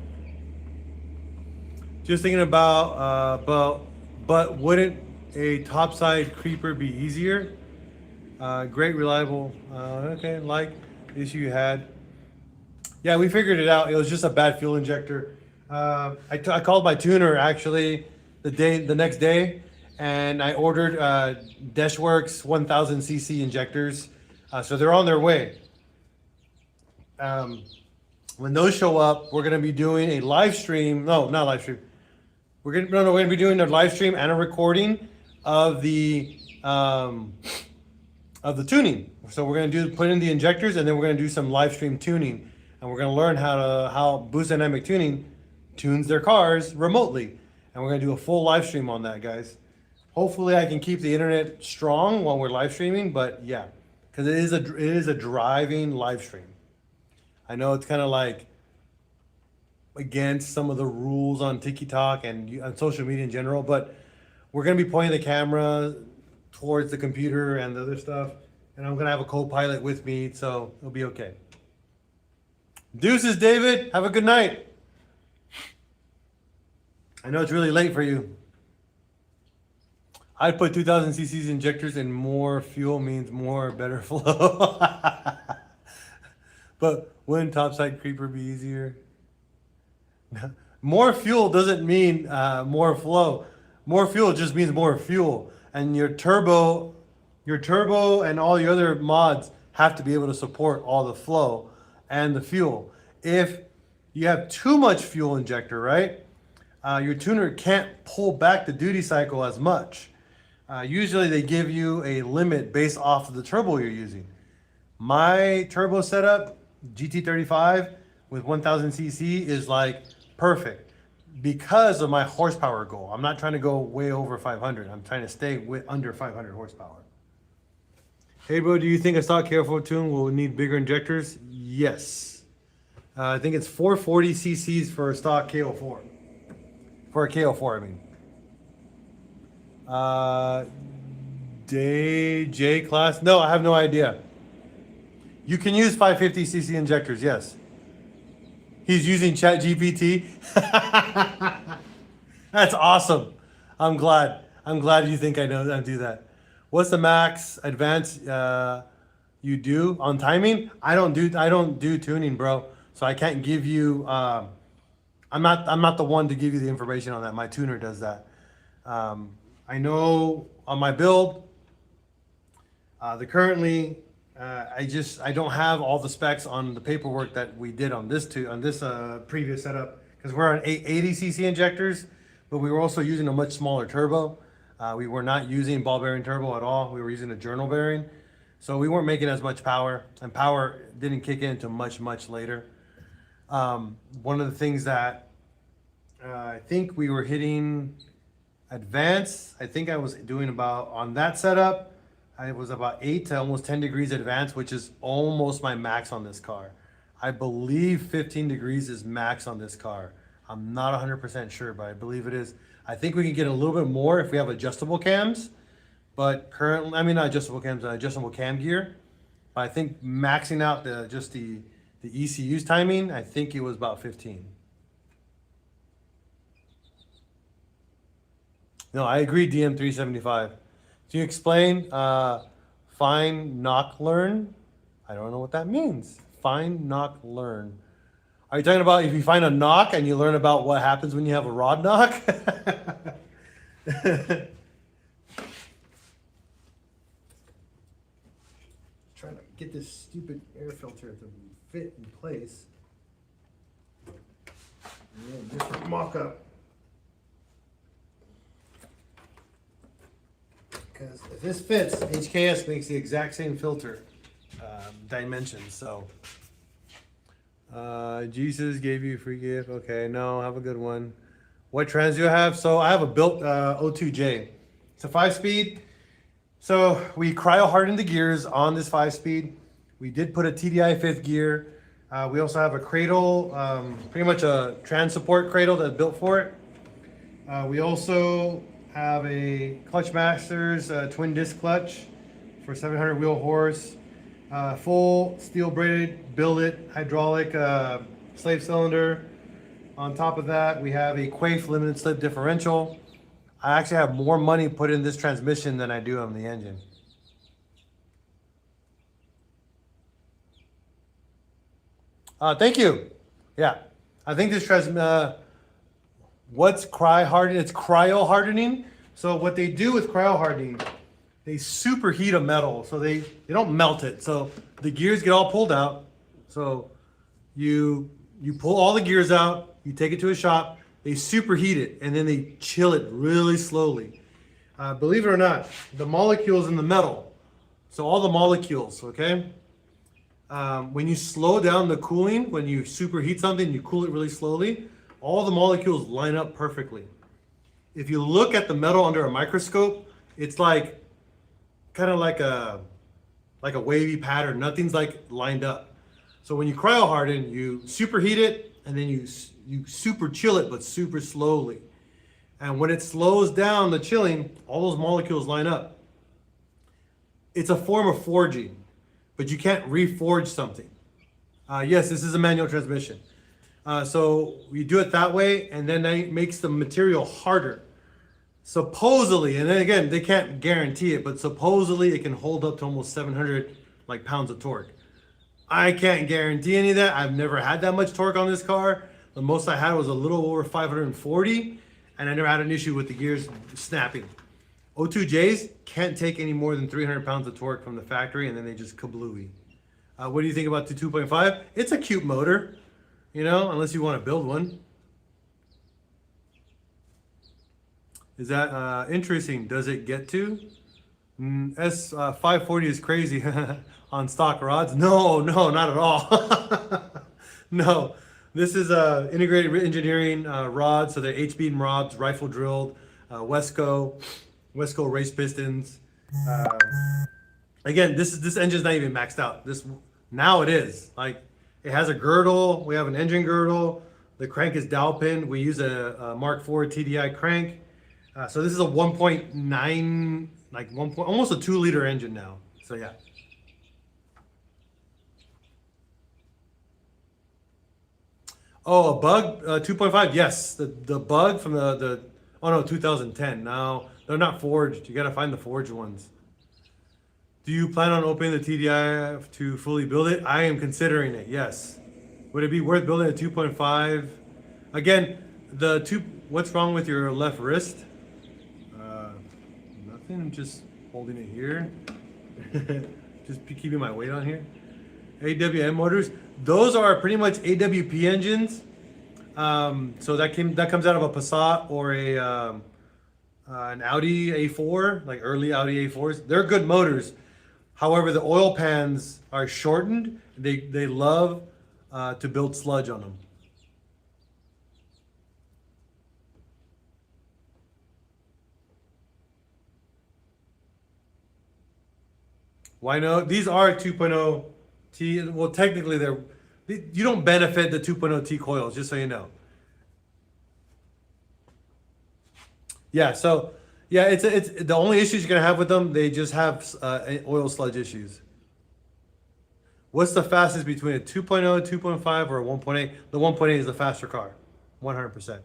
Just thinking about, but wouldn't a topside creeper be easier? Great, reliable. Okay, like the issue you had. Yeah, we figured it out. It was just a bad fuel injector. I called my tuner actually the next day, and I ordered Deshworks 1000cc injectors. So they're on their way. When those show up, we're gonna be doing a live stream. No, not live stream. We're gonna be doing a live stream and a recording of the tuning. So we're gonna put in the injectors, and then we're gonna do some live stream tuning, and we're gonna learn how Boost Dynamic Tuning tunes their cars remotely, and we're gonna do a full live stream on that, guys. Hopefully, I can keep the internet strong while we're live streaming, but yeah, because it is a driving live stream. I know it's kind of like against some of the rules on TikTok and on social media in general, but we're going to be pointing the camera towards the computer and the other stuff, and I'm going to have a co-pilot with me, so it'll be okay. Deuces, David. Have a good night. I know it's really late for you. I'd put 2000cc injectors, and more fuel means more better flow. But wouldn't topside creeper be easier? More fuel doesn't mean more flow. More fuel just means more fuel. And your turbo and all your other mods have to be able to support all the flow and the fuel. If you have too much fuel injector, right? Your tuner can't pull back the duty cycle as much. Usually they give you a limit based off of the turbo you're using. My turbo setup, GT35 with 1000 cc is like perfect because of my horsepower goal. I'm not trying to go way over 500. I'm trying to stay under 500 horsepower. Hey bro, do you think a stock KO4 tune will need bigger injectors? Yes. I think it's 440 cc's for a stock KO4. For a KO4, I mean. J class? No, I have no idea. You can use 550 cc injectors, yes. He's using ChatGPT. That's awesome. I'm glad you think I know how to do that. What's the max advance you do on timing? I don't do tuning, bro. So I can't give you. I'm not the one to give you the information on that. My tuner does that. I know on my build, I don't have all the specs on the paperwork that we did on this previous setup because we're on 880 cc injectors, but we were also using a much smaller turbo. We were not using ball bearing turbo at all. We were using a journal bearing, so we weren't making as much power, and power didn't kick in until much later. One of the things that I think we were hitting advance. I think I was doing about on that setup. I was about 8 to almost 10 degrees advance, which is almost my max on this car. I believe 15 degrees is max on this car. I'm not 100% sure, but I believe it is. I think we can get a little bit more if we have adjustable cams, but currently, I mean, not adjustable cams, adjustable cam gear. But I think maxing out the ECU's timing, I think it was about 15. No, I agree, DM375. Can you explain find, knock, learn? I don't know what that means. Find, knock, learn. Are you talking about if you find a knock and you learn about what happens when you have a rod knock? Trying to get this stupid air filter to fit in place. And then just mock up. Because if this fits, HKS makes the exact same filter dimensions. So, Jesus gave you a free gift. Okay, no, have a good one. What trans do I have? So I have a built O2J. It's a 5-speed. So we cryo hardened the gears on this 5-speed. We did put a TDI 5th gear. We also have a cradle, pretty much a trans support cradle that's built for it. We also have a Clutch Masters twin disc clutch for 700 wheel horse, full steel braided billet hydraulic slave cylinder. On top of that, we have a Quaife limited slip differential. I actually have more money put in this transmission than I do on the engine. Thank you. Yeah, I think this what's cryo hardening? It's cryo hardening. So what they do with cryo hardening, they superheat a metal. So they don't melt it. So the gears get all pulled out. So you pull all the gears out, you take it to a shop, they superheat it, and then they chill it really slowly. Believe it or not, the molecules in the metal, so all the molecules, okay? When you slow down the cooling, when you superheat something, you cool it really slowly, all the molecules line up perfectly. If you look at the metal under a microscope, it's like kind of like a wavy pattern. Nothing's like lined up. So when you cryo harden, you superheat it and then you super chill it, but super slowly. And when it slows down the chilling, all those molecules line up. It's a form of forging, but you can't reforge something. Yes, this is a manual transmission. So you do it that way, and then that makes the material harder. Supposedly, and then again, they can't guarantee it, but supposedly it can hold up to almost 700 pounds of torque. I can't guarantee any of that. I've never had that much torque on this car, The most I had was a little over 540, and I never had an issue with the gears snapping. O2Js can't take any more than 300 pounds of torque from the factory, and then they just kablooey. What do you think about the 2.5? It's a cute motor, you know, unless you want to build one. Is that interesting? Does it get to? S540 is crazy on stock rods. No, not at all. No, this is integrated engineering rods. So they're H-beam rods, rifle drilled, Wesco race pistons. Again, this engine's not even maxed out. Now it is. Like, it has a girdle. We have an engine girdle. The crank is dowel pin. We use a Mark IV TDI crank. So this is a 1.9, like almost a 2-liter engine now. So yeah. Oh, a bug 2.5. Yes, the bug from the 2010. Now they're not forged. You got to find the forged ones. Do you plan on opening the TDI to fully build it? I am considering it. Yes. Would it be worth building a 2.5? Again, what's wrong with your left wrist? Nothing. I'm just holding it here. Just keeping my weight on here. AWM motors. Those are pretty much AWP engines. So that comes out of a Passat or an Audi A4, like early Audi A4s. They're good motors. However, the oil pans are shortened. They love to build sludge on them. Why no? These are 2.0 T. Well, technically, you don't benefit the 2.0 T coils, just so you know. Yeah. So yeah, it's the only issues you're gonna have with them. They just have oil sludge issues. What's the fastest between a 2.0, 2.5, or a 1.8? The 1.8 is the faster car, 100%.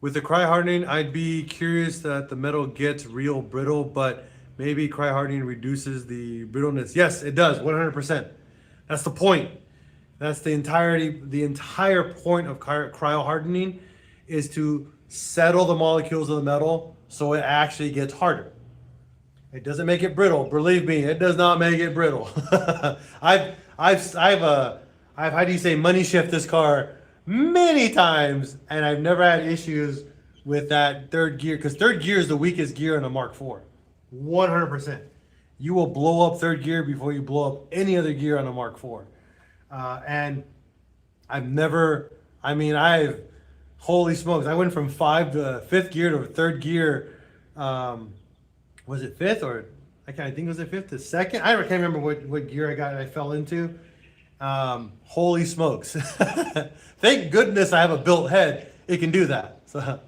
With the cry hardening, I'd be curious that the metal gets real brittle, but maybe cry hardening reduces the brittleness. Yes, it does, 100%. That's the point. That's the entire point of cryo hardening is to settle the molecules of the metal so it actually gets harder. It doesn't make it brittle. Believe me, it does not make it brittle. I've how do you say, money shift this car many times, and I've never had issues with that third gear, because third gear is the weakest gear in a Mark IV. 100%. You will blow up third gear before you blow up any other gear on a Mark IV. And holy smokes, I went from 5th gear to third gear. Was it 5th or I think was it 5th to 2nd? I can't remember what gear I fell into. Holy smokes. Thank goodness I have a built head. It can do that. So,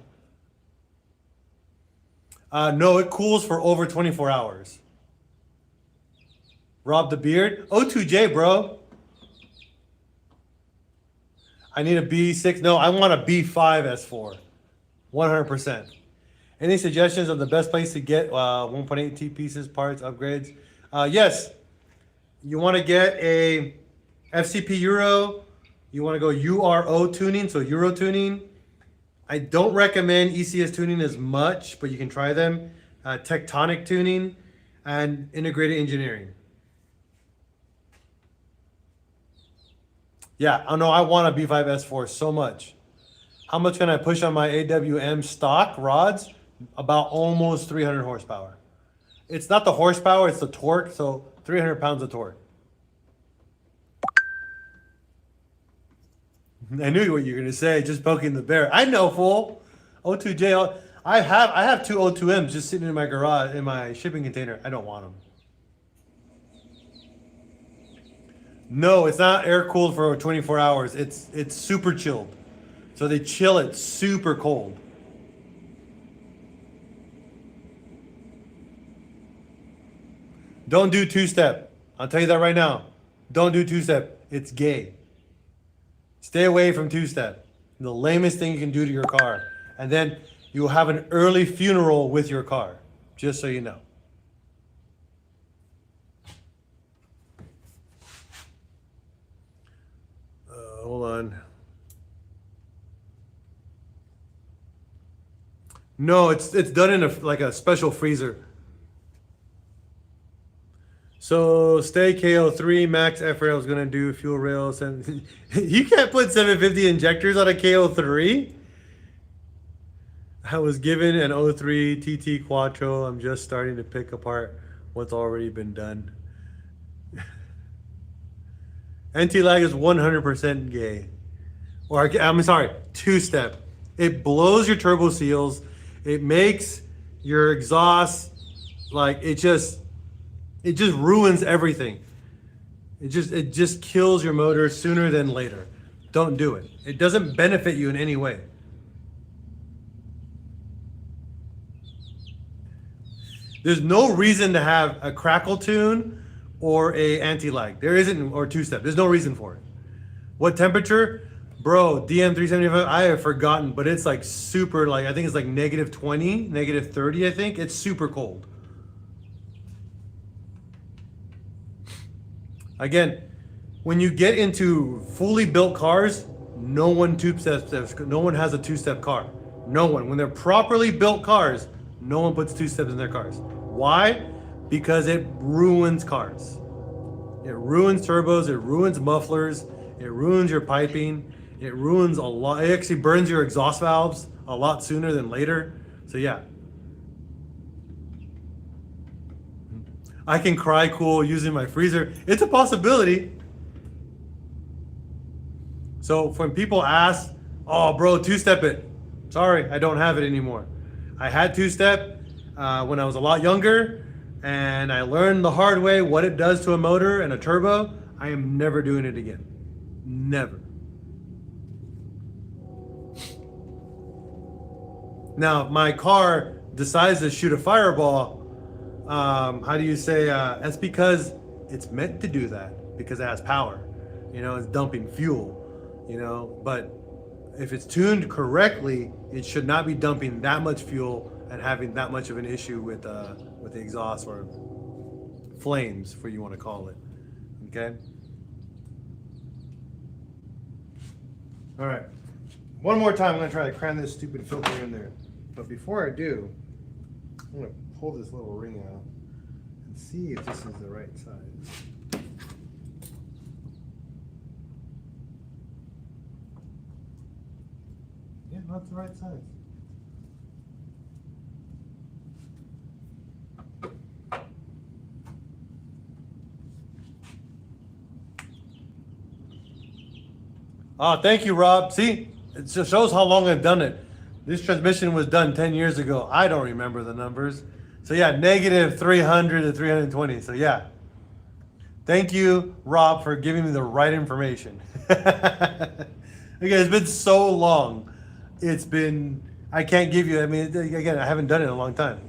no, it cools for over 24 hours. Rob the beard. O2J, bro. I need a B6. No, I want a B5 S4. 100%. Any suggestions of the best place to get 1.8 T pieces, parts, upgrades? Yes. You want to get a FCP Euro. You want to go UROTuning, so UROTuning. I don't recommend ECS tuning as much, but you can try them. Tectonic tuning and integrated engineering. Yeah, I know I want a B5 S4 so much. How much can I push on my AWM stock rods? About almost 300 horsepower. It's not the horsepower, it's the torque, so 300 pounds of torque. I knew what you were going to say, just poking the bear. I know, fool. O2J. I have two O2Ms just sitting in my garage, in my shipping container. I don't want them. No, it's not air cooled for 24 hours. It's super chilled. So they chill it super cold. Don't do two-step. I'll tell you that right now. Don't do two-step. It's gay. Stay away from two-step. The lamest thing you can do to your car. And then you will have an early funeral with your car. Just so you know. Hold on. No, it's done in like a special freezer. So stay KO3 max effort. I was gonna do fuel rails and you can't put 750 injectors on a KO3. I was given an 03 TT Quattro. I'm just starting to pick apart what's already been done. Anti-lag is 100% gay. Or I'm sorry, two-step. It blows your turbo seals. It makes your exhaust like it just ruins everything. It just kills your motor sooner than later. Don't do it. It doesn't benefit you in any way. There's no reason to have a crackle tune or a anti-lag. There isn't, or two-step. There's no reason for it. What temperature? Bro, DM375, I have forgotten, but it's like super, like, I think it's like -20, -30, I think. It's super cold. Again, when you get into fully built cars, no one has a two-step car. No one. When they're properly built cars, no one puts two-steps in their cars. Why? Because it ruins cars. It ruins turbos, it ruins mufflers, it ruins your piping, it ruins a lot. It actually burns your exhaust valves a lot sooner than later. So yeah. I can cry cool using my freezer. It's a possibility. So when people ask, oh bro, two-step it. Sorry, I don't have it anymore. I had two-step when I was a lot younger, and I learned the hard way what it does to a motor and a turbo. I am never doing it again. Never. Now, if my car decides to shoot a fireball, how do you say, that's because it's meant to do that, because it has power. You know, it's dumping fuel, you know, but if it's tuned correctly, it should not be dumping that much fuel and having that much of an issue with the exhaust or flames, for you want to call it. Okay. All right. One more time, I'm gonna try to cram this stupid filter in there. But before I do, I'm gonna pull this little ring out and see if this is the right size. Yeah, that's the right size. Oh, thank you, Rob. See, it just shows how long I've done it. This transmission was done 10 years ago. I don't remember the numbers. So yeah, -300 to 320. So yeah. Thank you, Rob, for giving me the right information. Again, it's been so long. I can't give you, I mean, again, I haven't done it in a long time.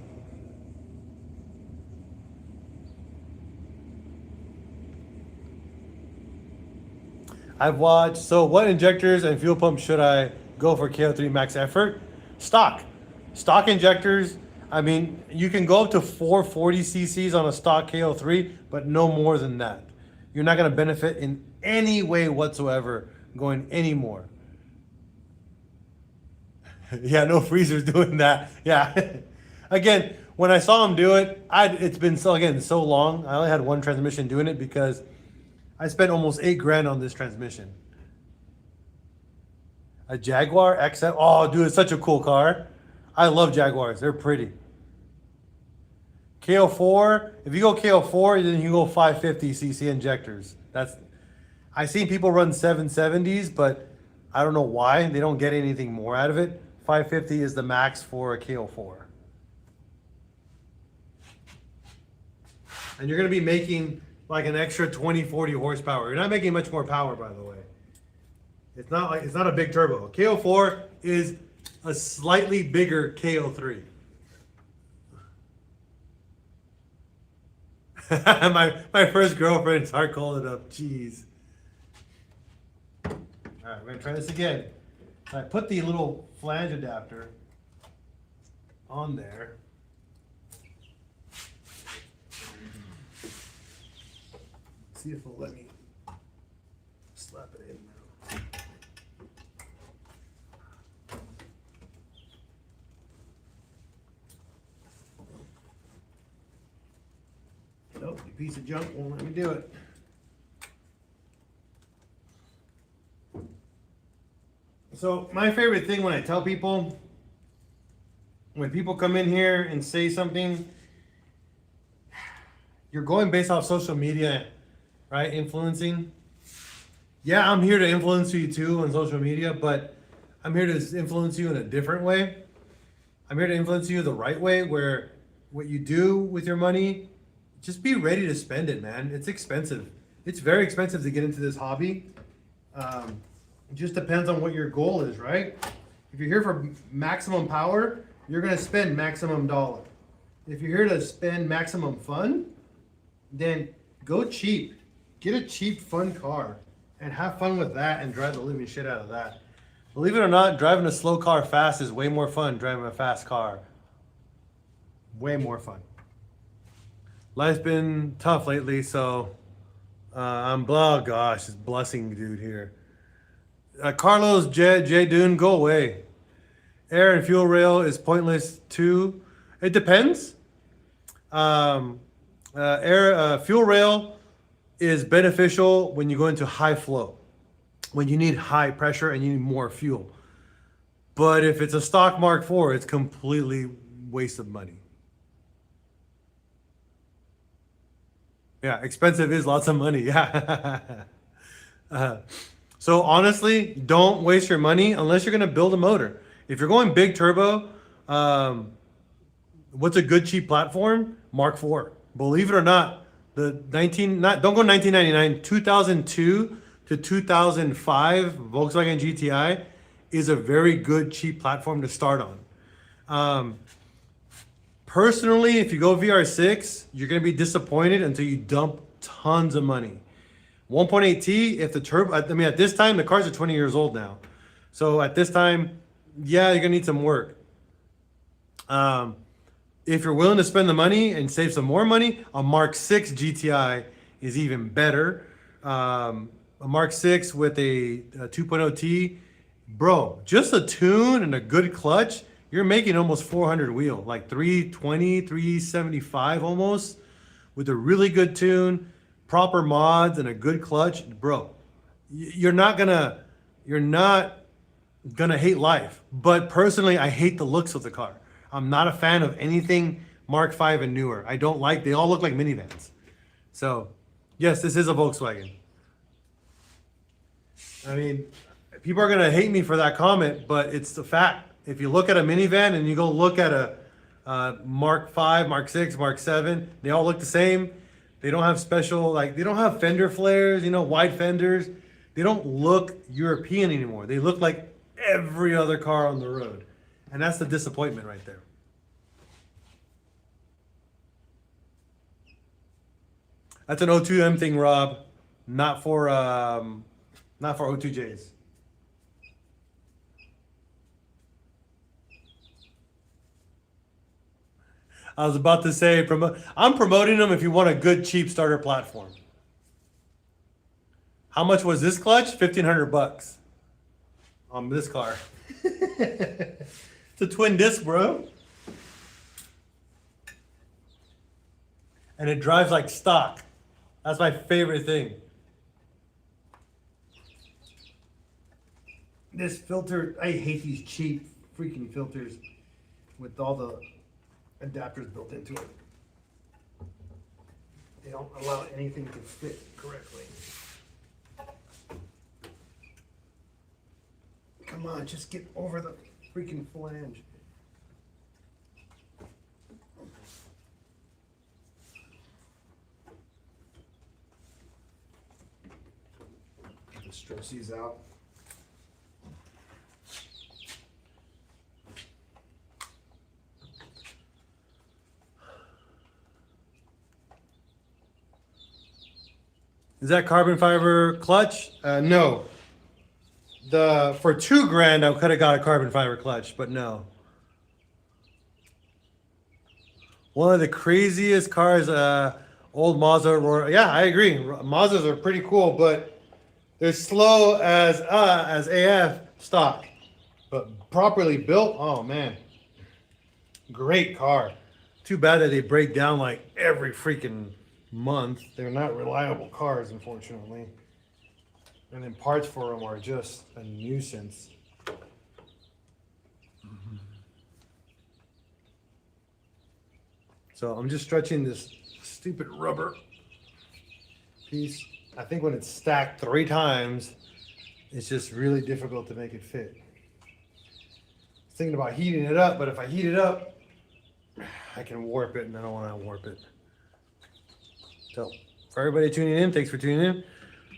I've watched, so what injectors and fuel pumps should I go for KO3 max effort? Stock injectors. I mean, you can go up to 440 cc's on a stock KO3, but no more than that. You're not going to benefit in any way whatsoever going any more. Yeah, no freezers doing that. Yeah. Again, when I saw him do it, it's been so long. I only had one transmission doing it because I spent almost $8,000 on this transmission. A Jaguar XF. Oh, dude, it's such a cool car. I love Jaguars. They're pretty. KO4. If you go KO4, then you go 550 cc injectors. I seen people run 770s, but I don't know why they don't get anything more out of it. 550 is the max for a KO4. And you're going to be making like an extra 20-40 horsepower. You're not making much more power, by the way. It's not a big turbo. KO4 is a slightly bigger KO3. my first girlfriend's heart called it up. Jeez. All right, we're gonna try this again. So I put the little flange adapter on there. See if it'll let me slap it in now. Oh, you piece of junk won't let me do it. So my favorite thing when I tell people, when people come in here and say something, you're going based off social media, right? Influencing. Yeah, I'm here to influence you too on social media, but I'm here to influence you in a different way. I'm here to influence you the right way, where what you do with your money, just be ready to spend it, man. It's expensive. It's very expensive to get into this hobby. It just depends on what your goal is, right? If you're here for maximum power, you're gonna spend maximum dollar. If you're here to spend maximum fun, then go cheap. Get a cheap, fun car and have fun with that and drive the living shit out of that. Believe it or not, driving a slow car fast is way more fun than driving a fast car. Way more fun. Life's been tough lately, so I'm blah. Gosh, it's blessing, dude. Here, Carlos J Dune, go away. Air and fuel rail is pointless too. It depends. Fuel rail is beneficial when you go into high flow, when you need high pressure and you need more fuel. But if it's a stock Mark IV, it's completely waste of money. Yeah, expensive is lots of money. Yeah. So honestly, don't waste your money unless you're going to build a motor. If you're going big turbo, what's a good cheap platform? Mark IV. Believe it or not, don't go 1999, 2002 to 2005 Volkswagen GTI is a very good cheap platform to start on. Personally, if you go VR6, you're going to be disappointed until you dump tons of money. 1.8T, if the turbo, I mean, at this time, the cars are 20 years old now. So at this time, yeah, you're going to need some work. If you're willing to spend the money and save some more money, a Mark VI GTI is even better. A Mark VI with a 2.0T, bro, just a tune and a good clutch, you're making almost 400 wheel, like 320, 375 almost, with a really good tune, proper mods, and a good clutch, bro. You're not gonna hate life. But personally, I hate the looks of the car. I'm not a fan of anything Mark V and newer. I don't like, they all look like minivans. So, yes, this is a Volkswagen. I mean, people are gonna hate me for that comment, but it's the fact. If you look at a minivan and you go look at a Mark V, Mark VI, Mark VII, they all look the same. They don't have special, like, they don't have fender flares, wide fenders. They don't look European anymore. They look like every other car on the road. And that's the disappointment right there. That's an O2M thing, Rob. Not for O2Js. I was about to say, I'm promoting them if you want a good, cheap starter platform. How much was this clutch? $1,500 on this car. It's a twin disc, bro. And it drives like stock. That's my favorite thing. This filter, I hate these cheap freaking filters with all the adapters built into it. They don't allow anything to fit correctly. Come on, just get over the freaking flange. Just stretch these out. Is that carbon fiber clutch? No. For $2,000, I could have got a carbon fiber clutch, but no. One of the craziest cars, old Mazda Aurora. Yeah, I agree. Mazdas are pretty cool, but they're slow as AF stock. But properly built, oh man. Great car. Too bad that they break down like every freaking month. They're not reliable cars, unfortunately. And then parts for them are just a nuisance. So I'm just stretching this stupid rubber piece. I think when it's stacked 3 times, it's just really difficult to make it fit. Thinking about heating it up, but if I heat it up, I can warp it, and I don't want to warp it. So, for everybody tuning in, thanks for tuning in.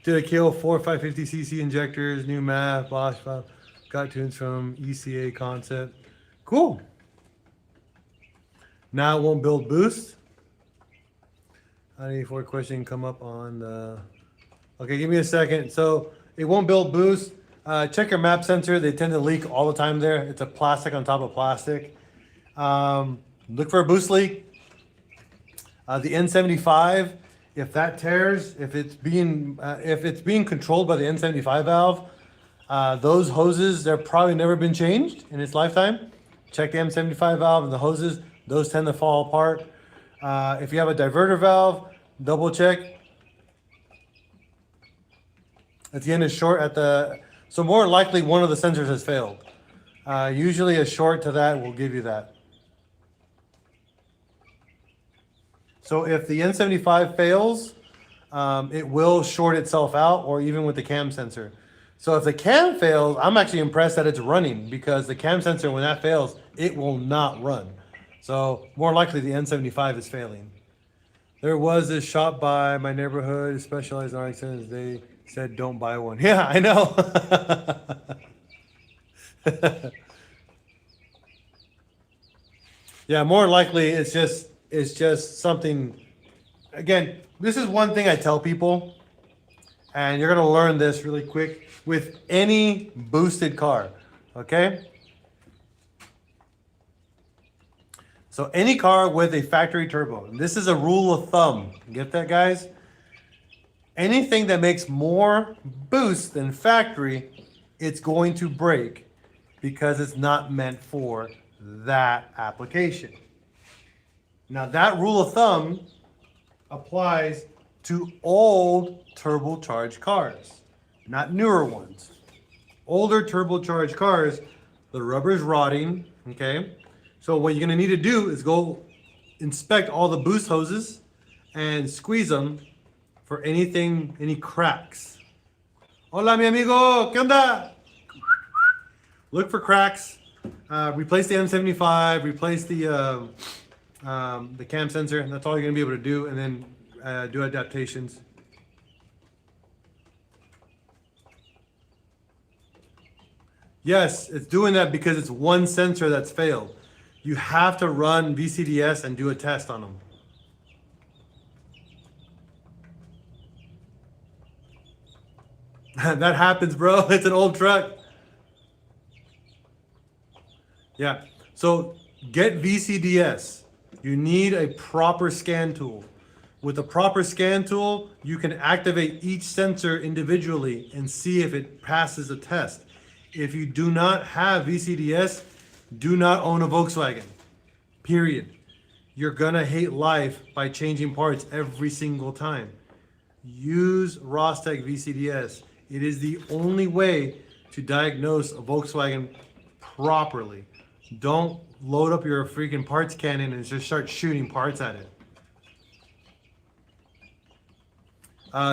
Did a kill 4 550cc injectors, new math, Bosch valve, got tunes from ECA concept. Cool. Now it won't build boost. I need for a question come up on the. Okay, give me a second. So it won't build boost. Check your map sensor. They tend to leak all the time there. It's a plastic on top of plastic. Look for a boost leak. The N75, if that tears, if it's being controlled by the N75 valve, those hoses, they're probably never been changed in its lifetime. Check the M75 valve and the hoses; those tend to fall apart. If you have a diverter valve, double check. At the end is short at the. So more likely one of the sensors has failed. Usually a short to that will give you that. So if the N75 fails, it will short itself out, or even with the cam sensor. So if the cam fails, I'm actually impressed that it's running, because the cam sensor, when that fails, it will not run. So more likely the N75 is failing. There was this shop by my neighborhood, specialized in RX centers. They said don't buy one. Yeah, I know. Yeah, more likely it's just something. Again, this is one thing I tell people, and you're gonna learn this really quick with any boosted car. Okay? So any car with a factory turbo, and this is a rule of thumb. Get that, guys? Anything that makes more boost than factory, it's going to break, because it's not meant for that application. Now that rule of thumb applies to old turbocharged cars, not newer ones. Older turbocharged cars, the rubber is rotting, okay? So what you're gonna need to do is go inspect all the boost hoses and squeeze them for anything, any cracks. Hola, mi amigo, ¿qué onda? Look for cracks. Replace the M75, replace the cam sensor, and that's all you're gonna be able to do, and then do adaptations. Yes, it's doing that because it's one sensor that's failed. You have to run VCDS and do a test on them. That happens, bro. It's an old truck. Yeah. So get VCDS. You need a proper scan tool. With a proper scan tool, you can activate each sensor individually and see if it passes a test. If you do not have VCDS, do not own a Volkswagen. Period. You're gonna hate life by changing parts every single time. Use Rostec VCDS. It is the only way to diagnose a Volkswagen properly. Don't load up your freaking parts cannon and just start shooting parts at it.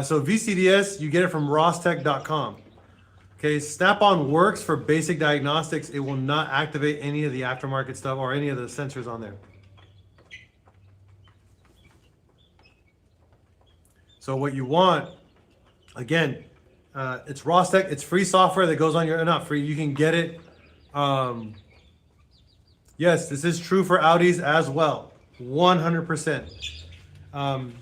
So VCDS, you get it from Rostec.com. Okay, Snap-on works for basic diagnostics. It will not activate any of the aftermarket stuff or any of the sensors on there. So what you want, again, it's Rostec. It's free software that goes on your, not free, you can get it. Yes, this is true for Audis as well, 100%.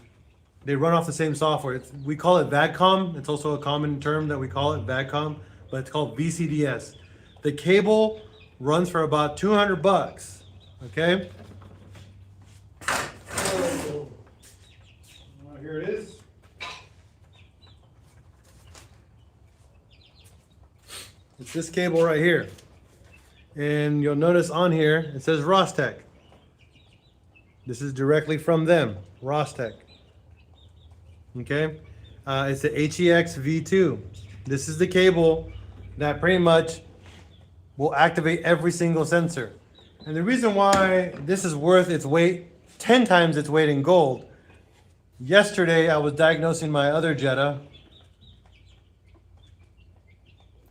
They run off the same software. We call it VADCOM. It's also a common term that we call it, VADCOM, but it's called VCDS. The cable runs for about $200, okay? Oh, here it is. It's this cable right here. And you'll notice on here, it says Rostec. This is directly from them, Rostec. Okay, it's the HEX V2. This is the cable that pretty much will activate every single sensor. And the reason why this is worth its weight, 10 times its weight in gold. Yesterday, I was diagnosing my other Jetta.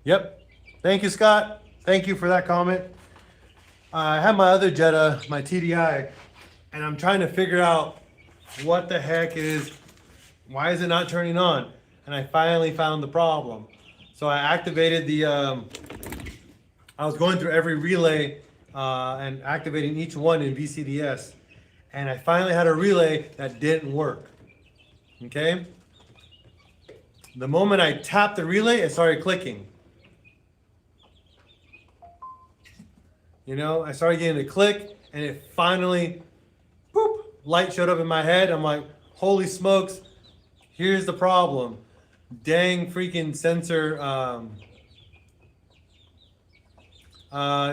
Yep. Thank you, Scott. Thank you for that comment. I have my other Jetta, my TDI, and I'm trying to figure out what the heck why is it not turning on? And I finally found the problem. So I activated I was going through every relay and activating each one in VCDS. And I finally had a relay that didn't work. Okay? The moment I tapped the relay, it started clicking. You know, I started getting a click, and it finally, boop, light showed up in my head. I'm like, holy smokes, here's the problem. Dang freaking sensor.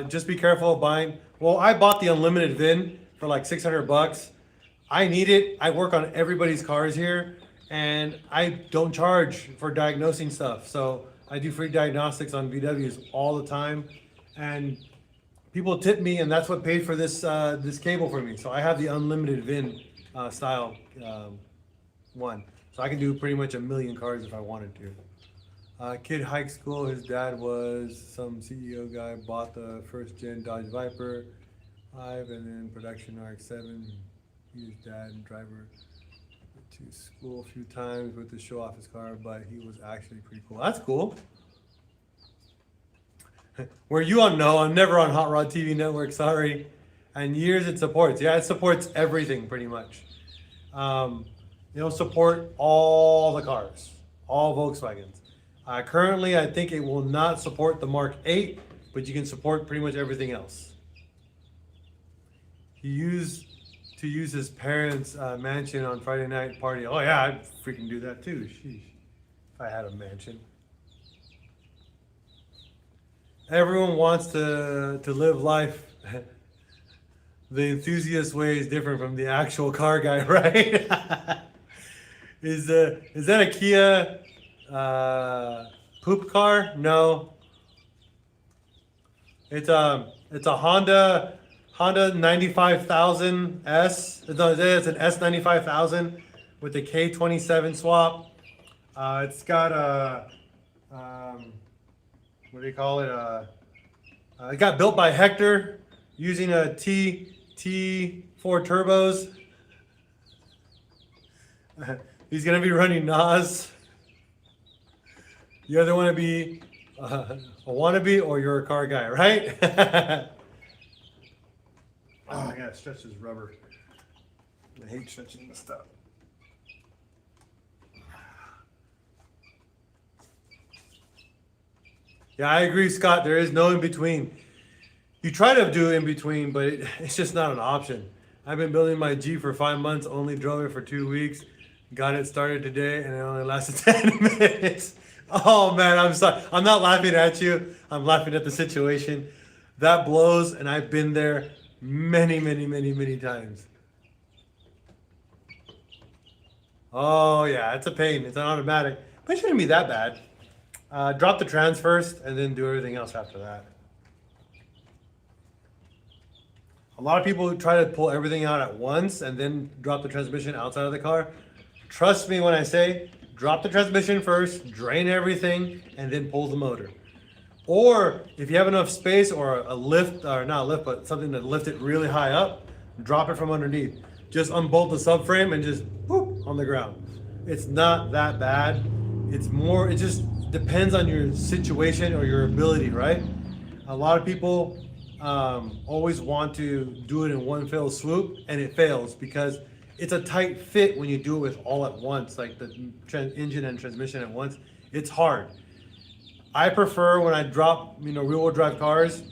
Just be careful of buying. Well, I bought the unlimited VIN for like $600. I need it. I work on everybody's cars here, and I don't charge for diagnosing stuff. So I do free diagnostics on VWs all the time, and people tip me, and that's what paid for this this cable for me. So I have the unlimited VIN style one. So I can do pretty much 1 million cars if I wanted to. Kid high school, his dad was some CEO guy, bought the first gen Dodge Viper 5 and then production RX-7. He was dad and driver to school a few times with to show off his car, but he was actually pretty cool. That's cool. Were you on? No, I'm never on Hot Rod TV Network, sorry. And years it supports. Yeah, it supports everything pretty much. It'll support all the cars, all Volkswagens. Currently, I think it will not support the Mark 8, but you can support pretty much everything else. He used to use his parents' mansion on Friday night party. Oh yeah, I'd freaking do that too. Sheesh, if I had a mansion. Everyone wants to live life. The enthusiast way is different from the actual car guy, right? Is that a Kia poop car? No. It's a Honda 95,000 S. No, it's an S95,000 with the K27 swap. It's got a what do you call it? It got built by Hector using a T4 turbos. He's gonna be running NAS. You either want to be a wannabe or you're a car guy, right? Oh, I gotta stretch this rubber. I hate stretching this stuff. Yeah, I agree, Scott. There is no in between. You try to do in between, but it's just not an option. I've been building my Jeep for 5 months, only drove it for 2 weeks, got it started today, and it only lasted 10 minutes. Oh man, I'm sorry. I'm not laughing at you. I'm laughing at the situation. That blows, and I've been there many times. Oh yeah, it's a pain. It's an automatic, but it shouldn't be that bad. Drop the trans first and then do everything else after that. A lot of people who try to pull everything out at once and then drop the transmission outside of the car. Trust me when I say drop the transmission first, drain everything, and then pull the motor. Or if you have enough space or a lift, or not a lift, but something to lift it really high up, drop it from underneath. Just unbolt the subframe and just boop on the ground. It's not that bad. It's more, it just depends on your situation or your ability, right? A lot of people always want to do it in one fell swoop, and it fails because it's a tight fit when you do it with all at once, like the engine and transmission at once. It's hard. I prefer when I drop, rear-wheel drive cars,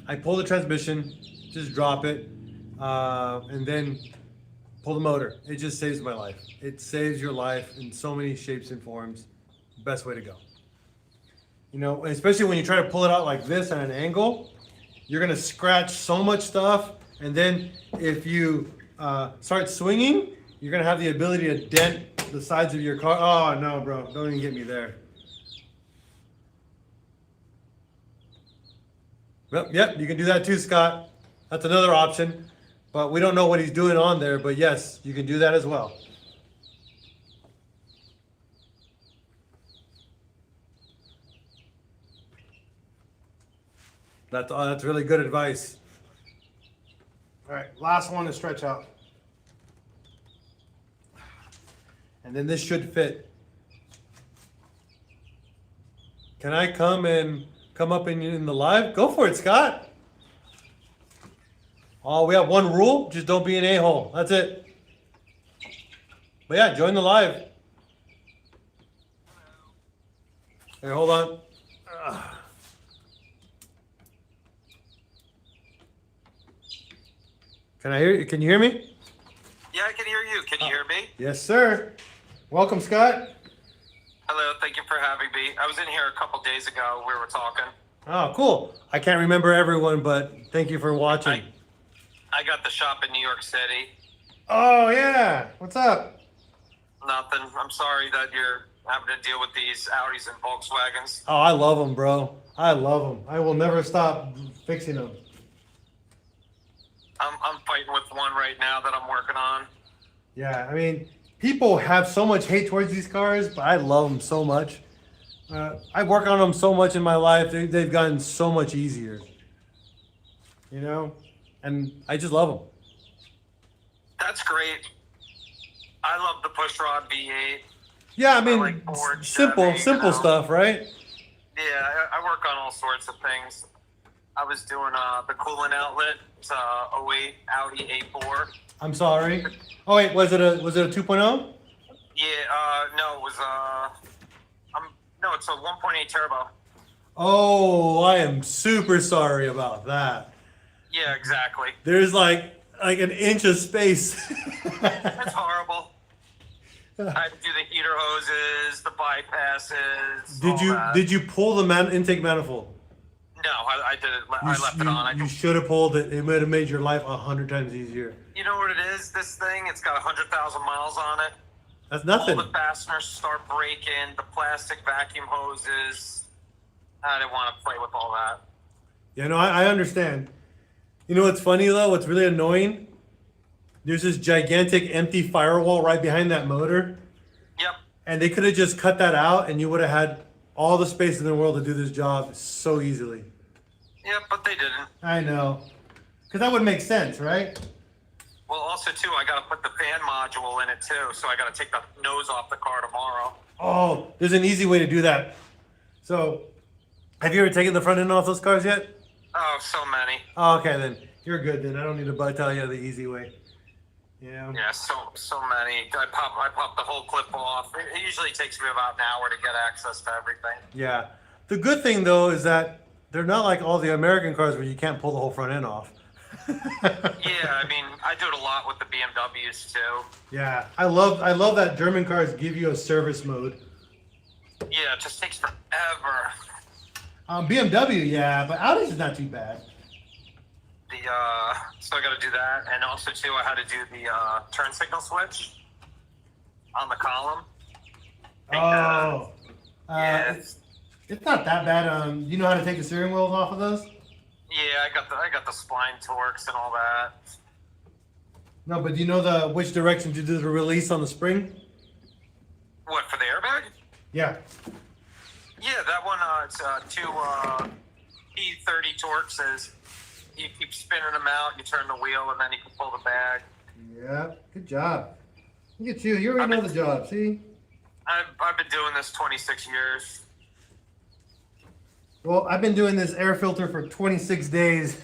I pull the transmission, just drop it, and then pull the motor. It just saves my life. It saves your life in so many shapes and forms. Best way to go. Especially when you try to pull it out like this at an angle, you're gonna scratch so much stuff, and then if you start swinging, you're gonna have the ability to dent the sides of your car. Oh no, bro, don't even get me there. Yep, you can do that too, Scott. That's another option, but we don't know what he's doing on there. But yes, you can do that as well. That's really good advice. All right, last one to stretch out. And then this should fit. Can I come up in the live? Go for it, Scott. Oh, we have one rule. Just don't be an a-hole. That's it. But yeah, join the live. Here, hold on. Can I hear you? Can you hear me? Yeah, I can hear you. Can you hear me? Yes, sir. Welcome, Scott. Hello, thank you for having me. I was in here a couple days ago. We were talking. Oh, cool. I can't remember everyone, but thank you for watching. I got the shop in New York City. Oh, yeah. What's up? Nothing. I'm sorry that you're having to deal with these Audis and Volkswagens. Oh, I love them, bro. I love them. I will never stop fixing them. I'm fighting with one right now that I'm working on. Yeah, I mean, people have so much hate towards these cars, but I love them so much. I work on them so much in my life. They've gotten so much easier. You know? And I just love them. That's great. I love the pushrod V8. Yeah, I mean, like Ford, simple Chevy, you know. stuff, right? Yeah, I work on all sorts of things. I was doing the coolant outlet. It's a 08 Audi A4. I'm sorry. Oh wait, was it a 2.0? Yeah, no, it was no, it's a 1.8 turbo. Oh, I am super sorry about that. Yeah, exactly. There's like an inch of space. That's horrible. I had to do the heater hoses, the bypasses. Did you pull the intake manifold? No, I did it. I left it on. You should have pulled it. It would have made your life 100 times easier. You know what it is? This thing, it's got 100,000 miles on it. That's nothing. All the fasteners start breaking. The plastic vacuum hoses. I didn't want to play with all that. Yeah, no, I understand. You know what's funny though? What's really annoying? There's this gigantic empty firewall right behind that motor. Yep. And they could have just cut that out and you would have had all the space in the world to do this job so easily. Yep, but they didn't. I know. Because that would make sense, right? Well, also, too, I got to put the fan module in it, too. So I got to take the nose off the car tomorrow. Oh, there's an easy way to do that. So, have you ever taken the front end off those cars yet? Oh, so many. Oh, okay, then. You're good, then. I don't need to tell you the easy way. Yeah. Yeah, so many. I pop the whole clip off. It usually takes me about an hour to get access to everything. Yeah. The good thing, though, is that they're not like all the American cars where you can't pull the whole front end off. Yeah, I mean, I do it a lot with the BMWs, too. Yeah. I love that German cars give you a service mode. Yeah, it just takes forever. BMW, yeah, but Audi's is not too bad. So I got to do that, and also too, I had to do the turn signal switch on the column. Oh, yeah, it's not that bad. You know how to take the steering wheels off of those? Yeah, I got the spline torques and all that. No, but do you know which direction to do the release on the spring? What, for the airbag? Yeah. Yeah, that one. It's two P30 torques. Says you keep spinning them out, you turn the wheel, and then you can pull the bag. Yeah, good job. Look at you. You already know the job, see? I've been doing this 26 years. Well, I've been doing this air filter for 26 days,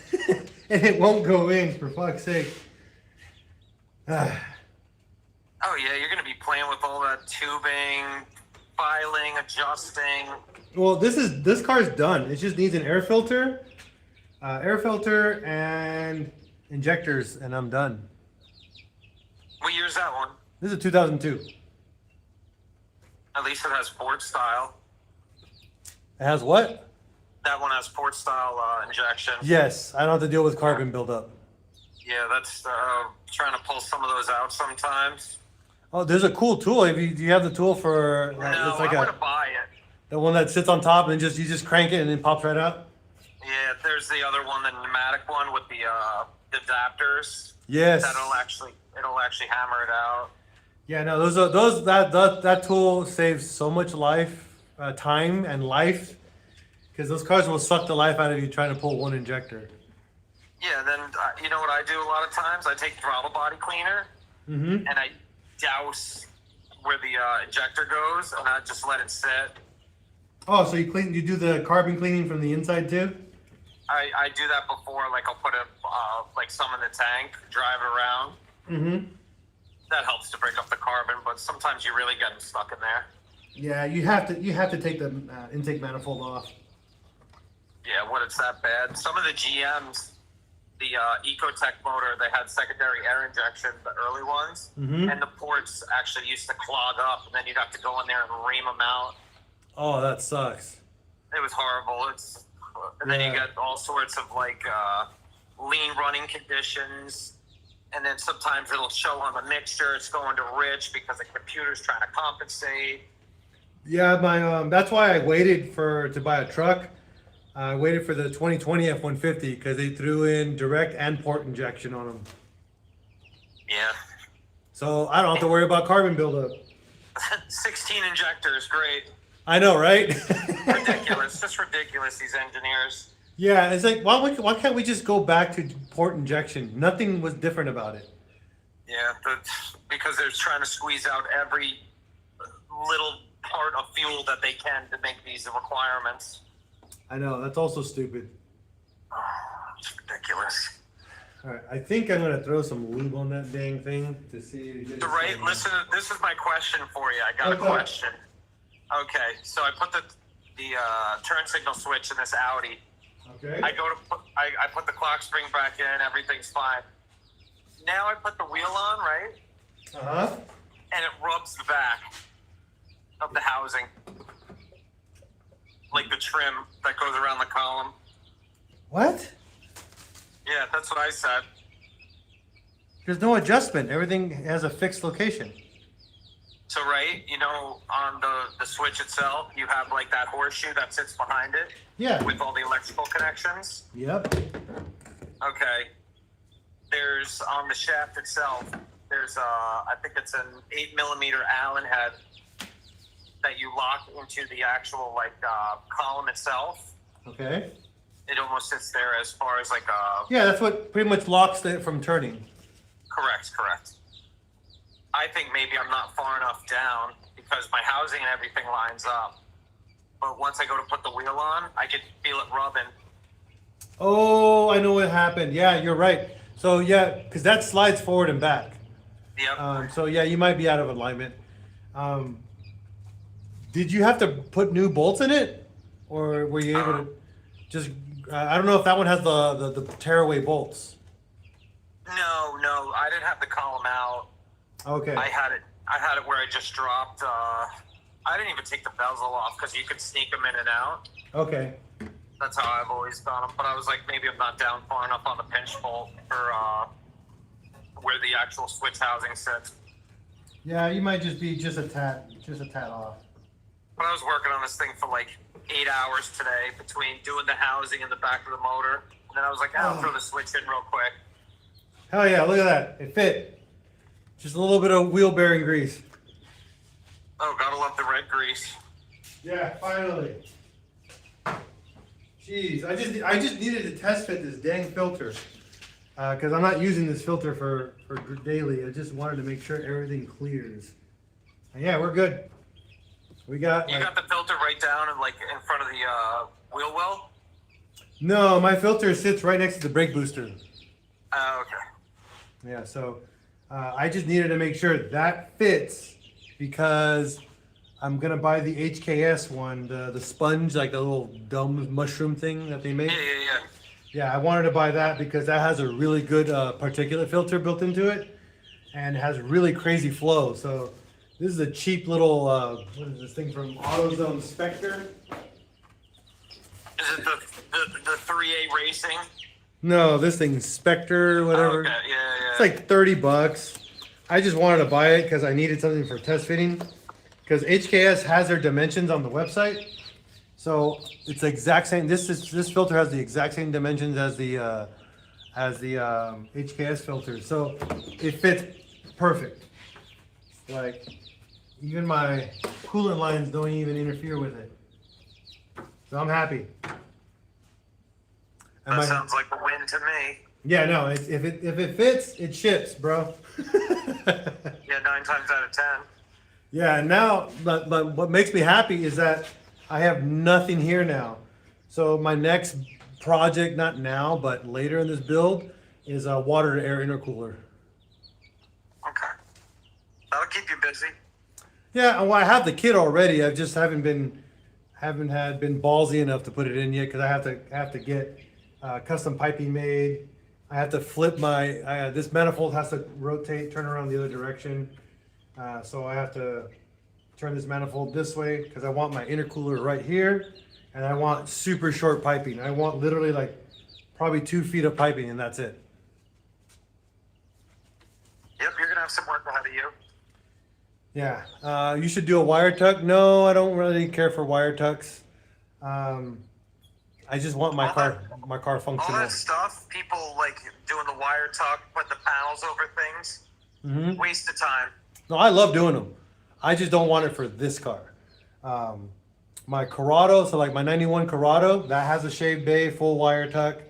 and it won't go in, for fuck's sake. Oh, yeah, you're going to be playing with all that tubing, filing, adjusting. Well, this car's done. It just needs an air filter and injectors, and I'm done. What year's that one? This is a 2002. At least it has Ford style. It has what? That one has Ford style injection. Yes, I don't have to deal with carbon buildup. Yeah, that's trying to pull some of those out sometimes. Oh, there's a cool tool. Do you have the tool for? No, It's like I'm gonna buy it. the one that sits on top and you just crank it and it pops right out. Yeah, there's the other one, the pneumatic one with the adapters. Yes. It'll actually hammer it out. Yeah, no, that tool saves so much time and life, because those cars will suck the life out of you trying to pull one injector. Yeah, then you know what I do a lot of times? I take throttle body cleaner Mm-hmm. and I douse where the injector goes, and I just let it sit. Oh, so you do the carbon cleaning from the inside too? I do that before, like I'll put like some in the tank, drive it around. Mm-hmm. That helps to break up the carbon, but sometimes you really get them stuck in there. Yeah, you have to take the intake manifold off. Yeah, when it's that bad. Some of the GMs, the Ecotech motor, they had secondary air injection, the early ones, Mm-hmm. and the ports actually used to clog up, and then you'd have to go in there and ream them out. Oh, that sucks. It was horrible. And then you Yeah. get all sorts of like lean running conditions, and then sometimes it'll show on the mixture it's going to rich because the computer's trying to compensate. Yeah, that's why I waited to buy a truck. I waited for the 2020 F-150 because they threw in direct and port injection on them. Yeah. So I don't have to worry about carbon buildup. 16 injectors, great. I know, right? Ridiculous. Just ridiculous, these engineers. Yeah, it's like, why can't we just go back to port injection? Nothing was different about it. Yeah, because they're trying to squeeze out every little part of fuel that they can to make these requirements. I know, that's also stupid. It's ridiculous. All right, I think I'm gonna throw some lube on that dang thing to see. Right, listen, this is my question for you. I got Okay. a question. Okay, so I put the turn signal switch in this Audi. Okay. I put the clock spring back in, everything's fine. Now I put the wheel on, right? Uh-huh. And it rubs the back of the housing. Like the trim that goes around the column. What? Yeah, that's what I said. There's no adjustment. Everything has a fixed location. So, right, you know, on the switch itself, you have like that horseshoe that sits behind it Yeah. with all the electrical connections. Yep. Okay. There's on the shaft itself, there's I think it's an 8mm Allen head that you lock into the actual like column itself. Okay. It almost sits there as far as like Yeah, that's what pretty much locks it from turning. correct. I think maybe I'm not far enough down because my housing and everything lines up. But once I go to put the wheel on, I can feel it rubbing. Oh, I know what happened. Yeah, you're right. So yeah, because that slides forward and back. Yep. So yeah, you might be out of alignment. Did you have to put new bolts in it, or were you able to just? I don't know if that one has the tearaway bolts. No, I didn't have the column out. Okay. I had it where I just dropped. I didn't even take the bezel off because you could sneak them in and out. Okay. That's how I've always done them. But I was like, maybe I'm not down far enough on the pinch bolt for where the actual switch housing sits. Yeah, you might just be just a tad off. But I was working on this thing for like 8 hours today between doing the housing and the back of the motor. And then I was like, I'll throw the switch in real quick. Hell yeah! Look at that. It fit. Just a little bit of wheel bearing grease. Oh, gotta love the red grease. Yeah, finally. Jeez, I just needed to test fit this dang filter because I'm not using this filter for daily. I just wanted to make sure everything clears. And yeah, we're good. We got. You got the filter right down and like in front of the wheel well? No, my filter sits right next to the brake booster. Oh, okay. Yeah, so I just needed to make sure that fits because I'm gonna buy the HKS one, the sponge, like the little dumb mushroom thing that they make. Yeah. Yeah, I wanted to buy that because that has a really good particulate filter built into it, and it has really crazy flow. So this is a cheap little what is this thing from AutoZone Spectre? Is it the 3A Racing? No, this thing's Spectre, whatever. Oh, okay. Yeah. It's like $30, I just wanted to buy it because I needed something for test fitting. Because HKS has their dimensions on the website, so it's the exact same. This filter has the exact same dimensions as the HKS filter, so it fits perfect. Like even my coolant lines don't even interfere with it, so I'm happy. That sounds like a win to me. Yeah, no, if it fits, it ships, bro. Yeah, 9 times out of 10. Yeah, and now, but what makes me happy is that I have nothing here now. So my next project, not now, but later in this build, is a water to air intercooler. Okay. That'll keep you busy. Yeah, well, I have the kit already. I just haven't been ballsy enough to put it in yet because I have to get custom piping made. I have to flip my this manifold has to turn around the other direction. So I have to turn this manifold this way because I want my intercooler right here, and I want super short piping. I want literally like probably 2 feet of piping, and that's it. Yep, you're gonna have some work ahead of you. Yeah, you should do a wire tuck. No, I don't really care for wire tucks. I just want my car functional. All that stuff, people like doing the wire tuck, put the panels over things. Mm-hmm. Waste of time. No, I love doing them. I just don't want it for this car. My Corrado, so like my 91 Corrado, that has a shaved bay, full wire tuck.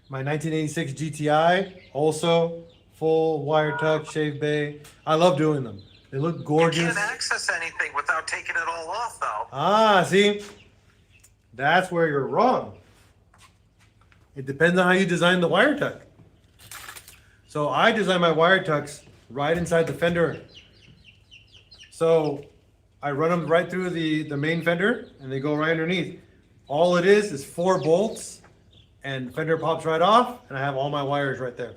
My 1986 GTI, also full wire tuck, shaved bay. I love doing them. They look gorgeous. You can't access anything without taking it all off, though. Ah, see? That's where you're wrong. It depends on how you design the wire tuck. So I design my wire tucks right inside the fender. So I run them right through the main fender and they go right underneath. All it is 4 bolts and fender pops right off and I have all my wires right there.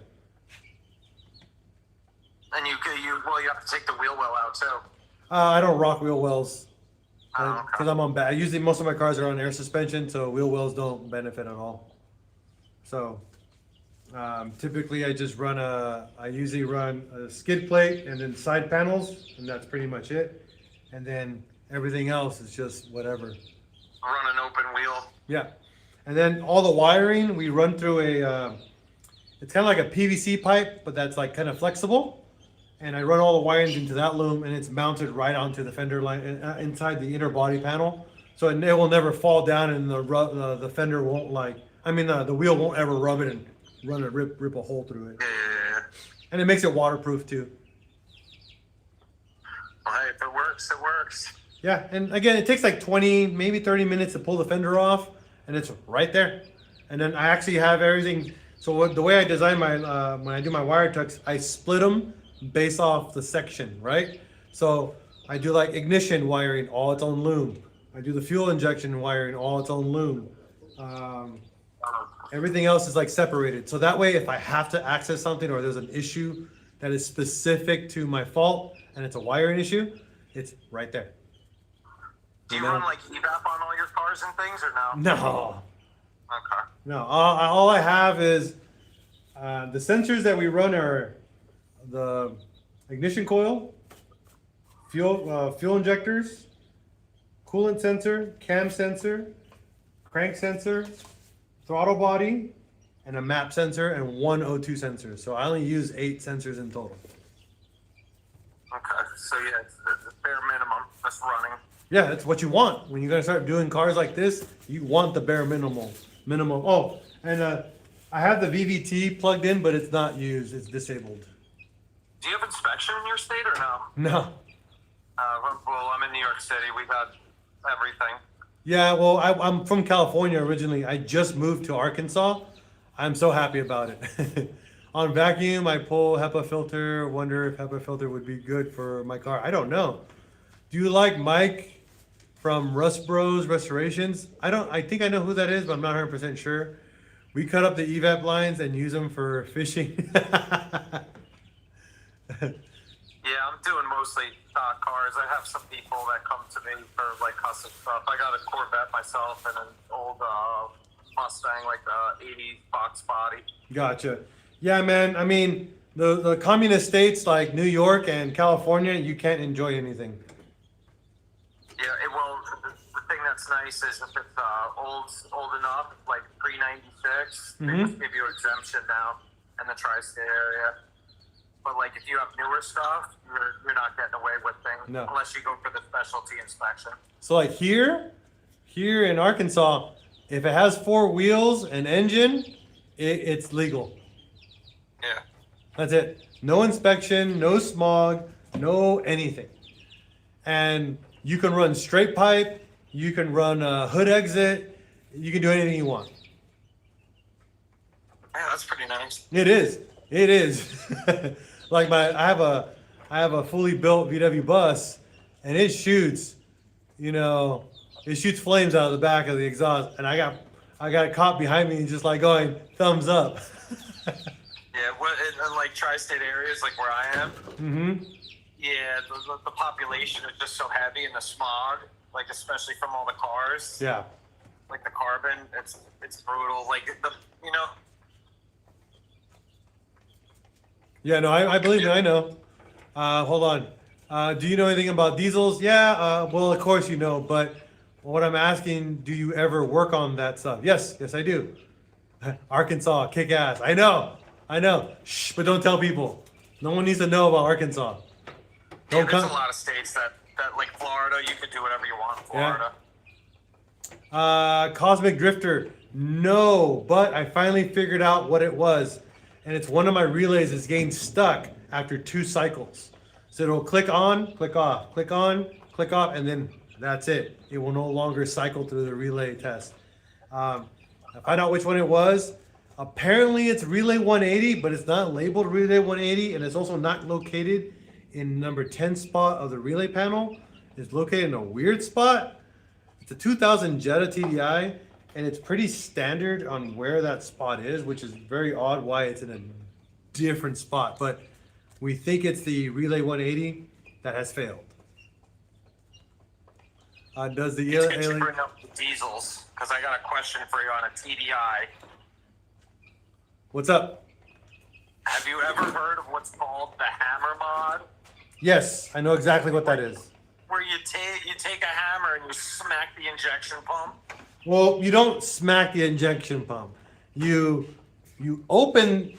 And you have to take the wheel well out too. I don't rock wheel wells Oh, because okay. I'm on bad. Usually most of my cars are on air suspension, so wheel wells don't benefit at all. So typically I usually run a skid plate and then side panels, and that's pretty much it. And then everything else is just whatever. Run an open wheel. Yeah. And then all the wiring we run through it's kind of like a PVC pipe, but that's like kind of flexible. And I run all the wirings into that loom, and it's mounted right onto the fender line inside the inner body panel. So it will never fall down, and the fender won't the wheel won't ever rub it and rip a hole through it. Yeah. And it makes it waterproof too. Well, hey, if it works, it works. Yeah, and again, it takes like 20, maybe 30 minutes to pull the fender off, and it's right there. And then I actually have everything. So the way I design my when I do my wire tucks, I split them based off the section, right? So I do like ignition wiring, all its own loom. I do the fuel injection wiring, all its own loom. Everything else is like separated. So that way, if I have to access something or there's an issue that is specific to my fault and it's a wiring issue, it's right there. Do you run like EVAP on all your cars and things, or no? No. Okay. No, all I have is the sensors that we run are the ignition coil, fuel injectors, coolant sensor, cam sensor, crank sensor, throttle body, and a map sensor and 1 O2 sensor. So I only use 8 sensors in total. Okay. So yeah, it's the bare minimum. That's running. Yeah, that's what you want. When you're gonna start doing cars like this, you want the bare minimum. Oh, and I have the VVT plugged in, but it's not used. It's disabled. Do you have inspection in your state or no? No. Well, I'm in New York City. We've had everything. Yeah, well, I'm from California originally. I just moved to Arkansas. I'm so happy about it. On vacuum, I pull HEPA filter. Wonder if HEPA filter would be good for my car. I don't know. Do you like Mike from Rust Bros Restorations? I think I know who that is, but I'm not 100% sure. We cut up the evap lines and use them for fishing. Yeah, I'm doing mostly cars. I have some people that come to me for like custom stuff. I got a Corvette myself and an old Mustang, like the 80s box body. Gotcha. Yeah, man. I mean, the communist states like New York and California, you can't enjoy anything. Yeah, well, the thing that's nice is if it's old enough, like pre-96, they just give you exemption now in the tri-state area. But like if you have newer stuff, you're not getting away with things unless you go for the specialty inspection. So like here in Arkansas, if it has 4 wheels and engine, it's legal. Yeah. That's it. No inspection, no smog, no anything. And you can run straight pipe, you can run a hood exit, you can do anything you want. Yeah, that's pretty nice. It is. It is. Like I have a fully built VW bus, and it shoots, it shoots flames out of the back of the exhaust, and I got a cop behind me just like going thumbs up. Yeah, in like tri-state areas like where I am. Mm-hmm. Yeah, the population is just so heavy, and the smog, like especially from all the cars. Yeah. Like the carbon, it's brutal. Like Yeah, no, I believe it. I know. Hold on. Do you know anything about diesels? Yeah. Well, of course you know. But what I'm asking, do you ever work on that stuff? Yes, I do. Arkansas, kick ass. I know. Shh, but don't tell people. No one needs to know about Arkansas. There's a lot of states that like Florida, you could do whatever you want in Florida. Yeah. Cosmic Drifter. No, but I finally figured out what it was. And it's one of my relays is getting stuck after 2 cycles. So it'll click on, click off, click on, click off, and then that's it. It will no longer cycle through the relay test. I find out which one it was. Apparently it's relay 180, but it's not labeled relay 180, and it's also not located in number 10 spot of the relay panel. It's located in a weird spot. It's a 2000 Jetta TDI. And it's pretty standard on where that spot is, which is very odd why it's in a different spot. But we think it's the Relay 180 that has failed. Does the Can you bring up the diesels? Because I got a question for you on a TDI. What's up? Have you ever heard of what's called the hammer mod? Yes, I know exactly what that is. Where you take a hammer and you smack the injection pump? Well, you don't smack the injection pump. You loosen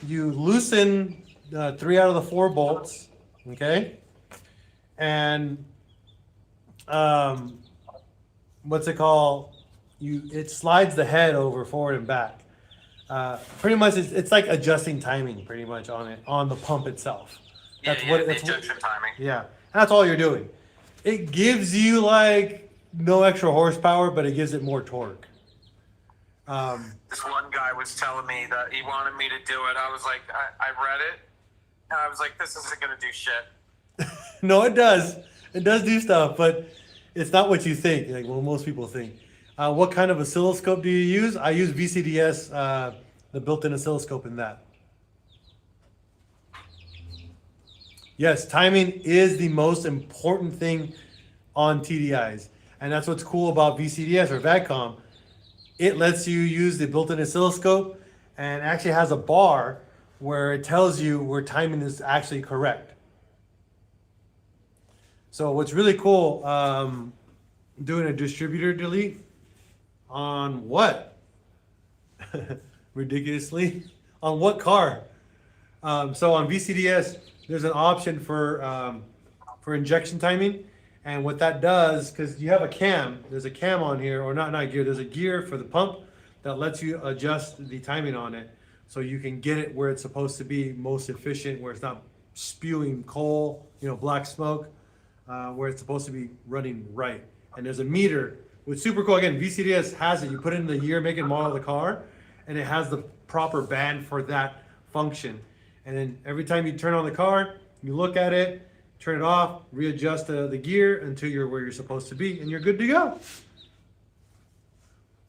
3 out of the 4 bolts, okay? And what's it called? It slides the head over forward and back. Pretty much, it's like adjusting timing, pretty much on the pump itself. That's the injection timing. Yeah, that's all you're doing. It gives you like no extra horsepower, but it gives it more torque. This one guy was telling me that he wanted me to do it. I was like, I read it, and I was like, this isn't gonna do shit. No, it does. It does do stuff, but it's not what you think. Like most people think. What kind of oscilloscope do you use? I use VCDS, the built-in oscilloscope in that. Yes, timing is the most important thing on TDIs. And that's what's cool about VCDS or VADCOM. It lets you use the built-in oscilloscope and actually has a bar where it tells you where timing is actually correct. So what's really cool, doing a distributor delete on what? Ridiculously, on what car? So on VCDS, there's an option for injection timing. And what that does, because you have a cam, there's a cam on here, or not gear, there's a gear for the pump that lets you adjust the timing on it. So you can get it where it's supposed to be most efficient, where it's not spewing coal, black smoke, where it's supposed to be running right. And there's a meter, which is super cool. Again, VCDS has it. You put in the year, make, and model of the car, and it has the proper band for that function. And then every time you turn on the car, you look at it, turn it off, readjust the gear until you're where you're supposed to be, and you're good to go.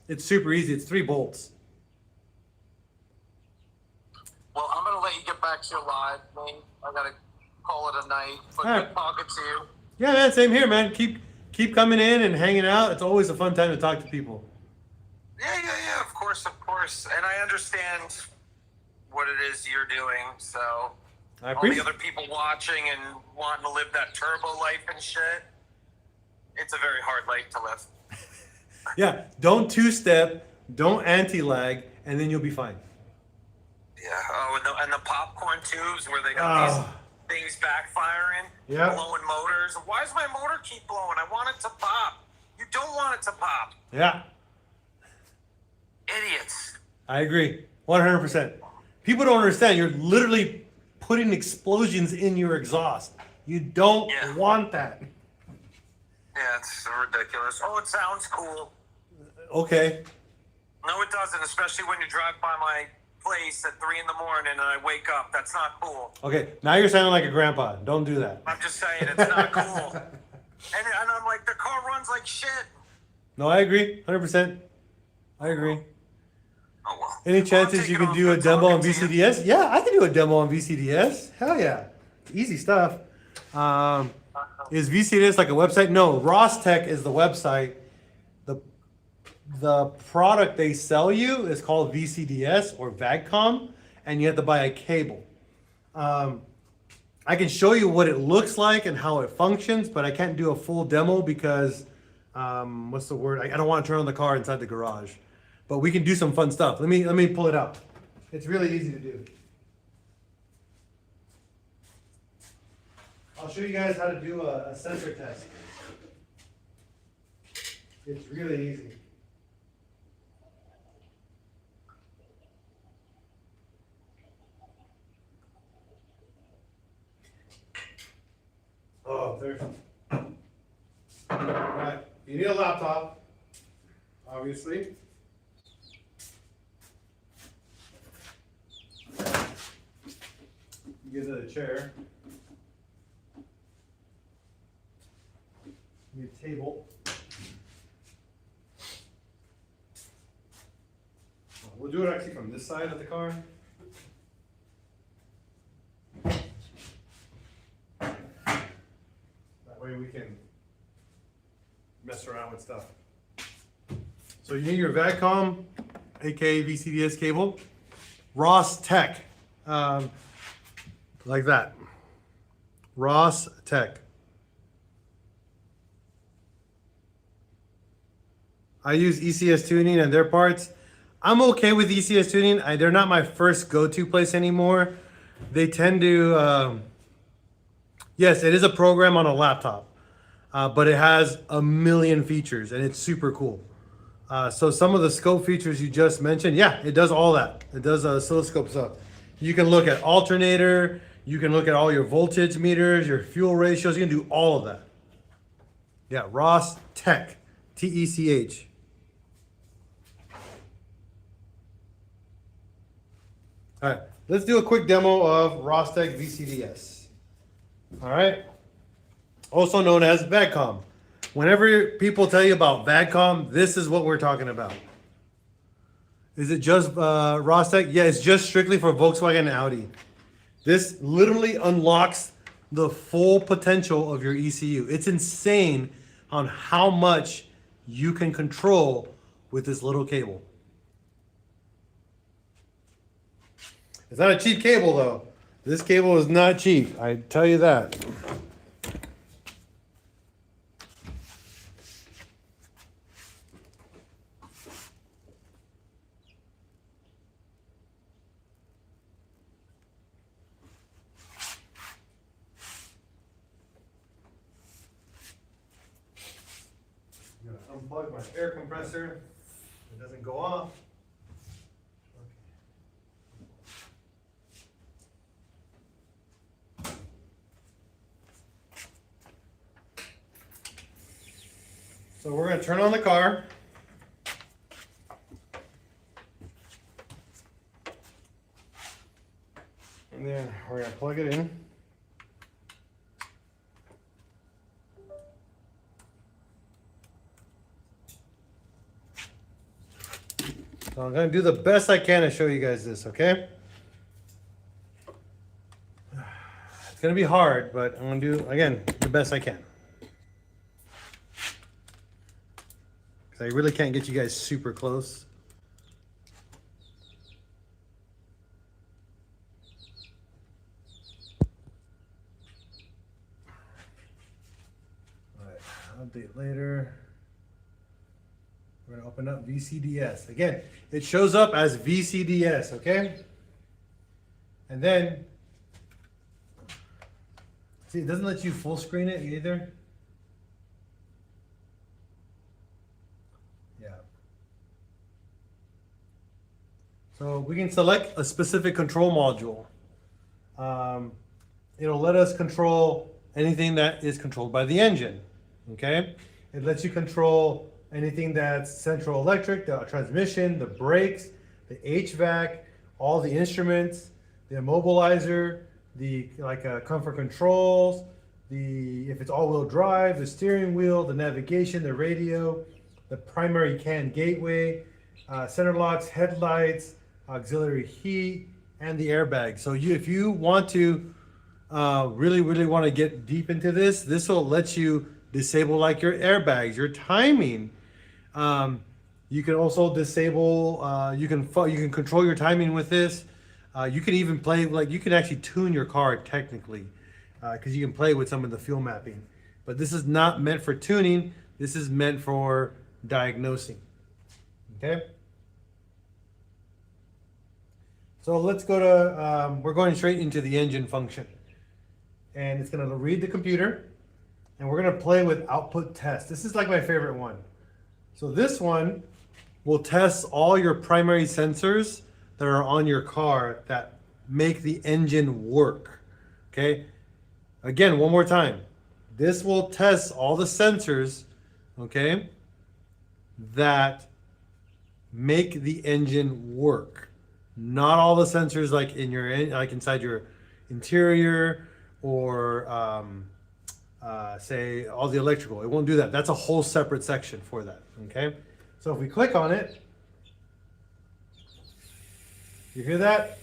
It's super easy. It's 3 bolts. Well, I'm going to let you get back to your live thing. I got to call it a night. But All right. Good talking to you. Yeah, man, same here, man. Keep coming in and hanging out. It's always a fun time to talk to people. Yeah, of course. And I understand what it is you're doing, so... I all the appreciate. other people watching and wanting to live that turbo life and shit. It's a very hard life to live. Yeah, don't two-step, don't anti-lag, and then you'll be fine. Yeah. Oh, and the popcorn tubes where they got these things backfiring, Yeah. blowing motors. Why does my motor keep blowing? I want it to pop. You don't want it to pop. Yeah, Idiots. I agree, 100%. People don't understand. You're literally putting explosions in your exhaust. You don't Yeah. want that. Yeah, it's ridiculous. Oh, it sounds cool. Okay. No, it doesn't, especially when you drive by my place at 3 a.m. and I wake up. That's not cool. Okay, now you're sounding like a grandpa. Don't do that. I'm just saying, it's not cool. And I'm like, the car runs like shit. No, I agree, 100%. I agree. Oh, well. Any Well, chances I'm you taking can off. do a Good demo on talking to you. VCDS? Yeah, I can do a demo on VCDS. Hell yeah. Easy stuff. Is VCDS like a website? No, Ross Tech is the website. The product they sell you is called VCDS or VAGCOM, and you have to buy a cable. I can show you what it looks like and how it functions, but I can't do a full demo because, what's the word? I don't want to turn on the car inside the garage. But we can do some fun stuff. Let me pull it out. It's really easy to do. I'll show you guys how to do a sensor test. It's really easy. Oh, there's. Right. You need a laptop, obviously. You get a chair. You need a table. We'll do it actually from this side of the car. That way we can mess around with stuff. So you need your VAGCOM, aka VCDS cable, Ross Tech, like that. Ross Tech. I use ECS Tuning and their parts. I'm okay with ECS Tuning. They're not my first go-to place anymore. They tend to, yes, it is a program on a laptop, but it has a million features and it's super cool. So some of the scope features you just mentioned, yeah, it does all that. It does oscilloscope stuff. You can look at alternator. You can look at all your voltage meters, your fuel ratios. You can do all of that. Yeah, Ross Tech, T-E-C-H. All right, let's do a quick demo of Ross Tech VCDS. All right, also known as VAGCOM. Whenever people tell you about VAGCOM, this is what we're talking about. Is it just Ross Tech? Yeah, it's just strictly for Volkswagen and Audi. This literally unlocks the full potential of your ECU. It's insane on how much you can control with this little cable. It's not a cheap cable though. This cable is not cheap, I tell you that. I'm gonna unplug my air compressor. It doesn't go off. So we're gonna turn on the car. And then we're gonna plug it in. So I'm gonna do the best I can to show you guys this, okay? It's gonna be hard, but I'm gonna do, again, the best I can. I really can't get you guys super close. Update later. We're gonna open up VCDS. Again, it shows up as VCDS, okay? And then, see, it doesn't let you full screen it either. Yeah. So we can select a specific control module. It'll let us control anything that is controlled by the engine, okay? It lets you control anything that's central electric, the transmission, the brakes, the HVAC, all the instruments, the immobilizer, the comfort controls, if it's all-wheel drive, the steering wheel, the navigation, the radio, the primary CAN gateway, center locks, headlights, auxiliary heat, and the airbag. So if you want to really want to get deep into this, this will let you disable like your airbags, your timing. You can also disable. You can control your timing with this. You can even play you can actually tune your car technically, because you can play with some of the fuel mapping. But this is not meant for tuning. This is meant for diagnosing. Okay. So let's go to. We're going straight into the engine function, and it's going to read the computer, and we're going to play with output test. This is like my favorite one. So this one will test all your primary sensors that are on your car that make the engine work. Okay. Again, one more time. This will test all the sensors, okay, that make the engine work. Not all the sensors like inside your interior or say all the electrical. It won't do that. That's a whole separate section for that. Okay. So if we click on it, you hear that?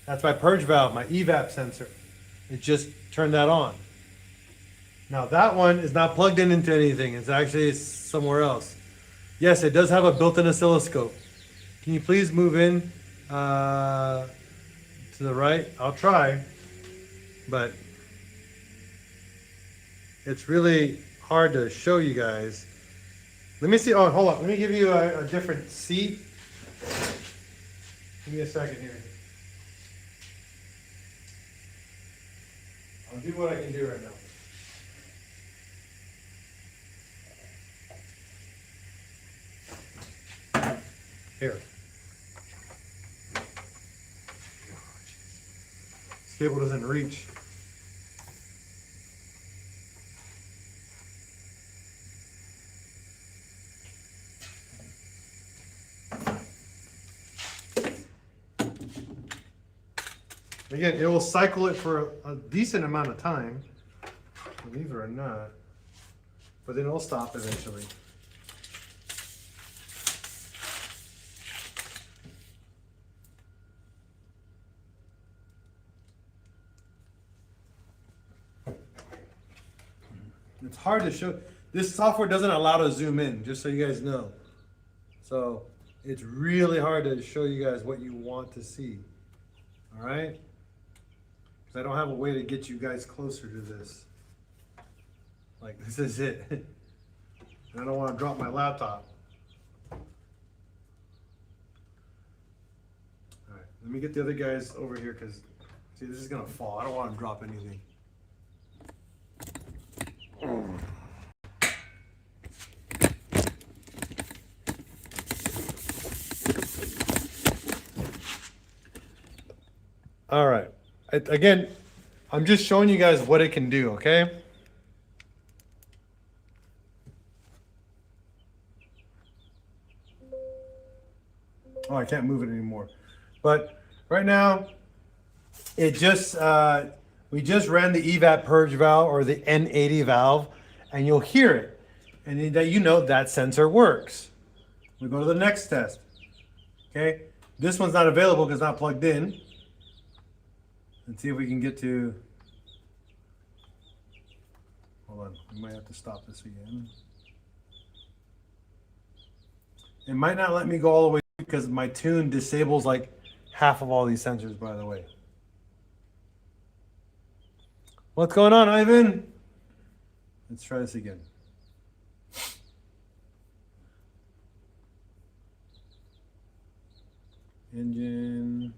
That's my purge valve, my evap sensor. It just turned that on. Now that one is not plugged in into anything. It's actually somewhere else. Yes, it does have a built-in oscilloscope. Can you please move in to the right? I'll try, but it's really hard to show you guys. Let me see. Oh, hold on. Let me give you a different seat. Give me a second here. I'll do what I can do right now. Here. This cable doesn't reach. Again, it will cycle it for a decent amount of time, believe it or not, but then it'll stop eventually. It's hard to show. This software doesn't allow to zoom in, just so you guys know. So it's really hard to show you guys what you want to see. All right? I don't have a way to get you guys closer to this. Like, this is it. And I don't want to drop my laptop. All right, let me get the other guys over here because, see, this is going to fall. I don't want to drop anything. All right. Again, I'm just showing you guys what it can do, okay? Oh, I can't move it anymore. But right now, it just we just ran the evap purge valve or the N80 valve, and you'll hear it, and that you know that sensor works. We go to the next test. Okay, this one's not available because it's not plugged in. And see if we can get to, hold on, we might have to stop this again. It might not let me go all the way because my tune disables like half of all these sensors, by the way. What's going on, Ivan? Let's try this again. Engine.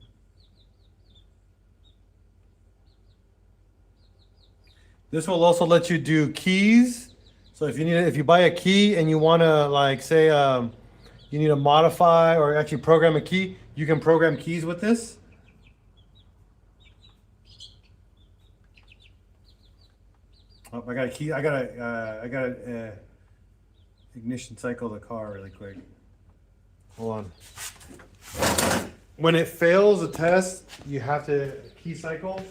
This will also let you do keys. So if you buy a key and you want to like say you need to modify or actually program a key, you can program keys with this. Oh, I got a key. I got ignition cycle the car really quick. Hold on. When it fails a test, you have to key cycle.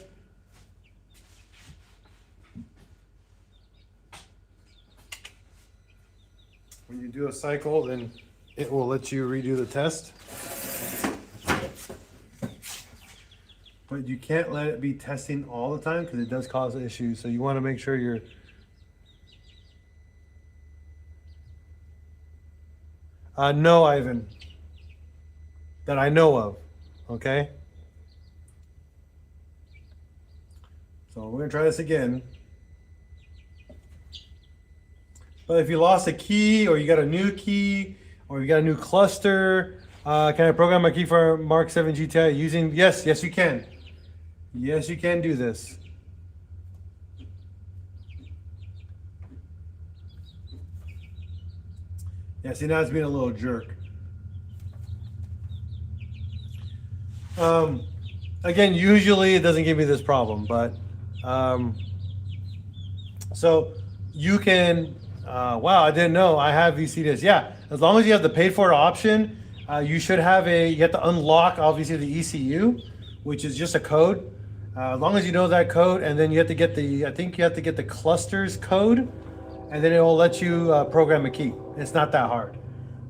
When you do a cycle, then it will let you redo the test. But you can't let it be testing all the time because it does cause issues. So you want to make sure you're... No, Ivan. That I know of. Okay? So we're going to try this again. But if you lost a key or you got a new key or you got a new cluster, can I program a key for Mark 7 GTI using... Yes, you can. Yes, you can do this. Yeah, see, now it's being a little jerk. Again, usually it doesn't give me this problem, but so you can, wow, I didn't know I have VCDs. Yeah, as long as you have the paid for option, you should have you have to unlock obviously the ECU, which is just a code. As long as you know that code, and then you have to get I think you have to get the clusters code, and then it will let you program a key. It's not that hard.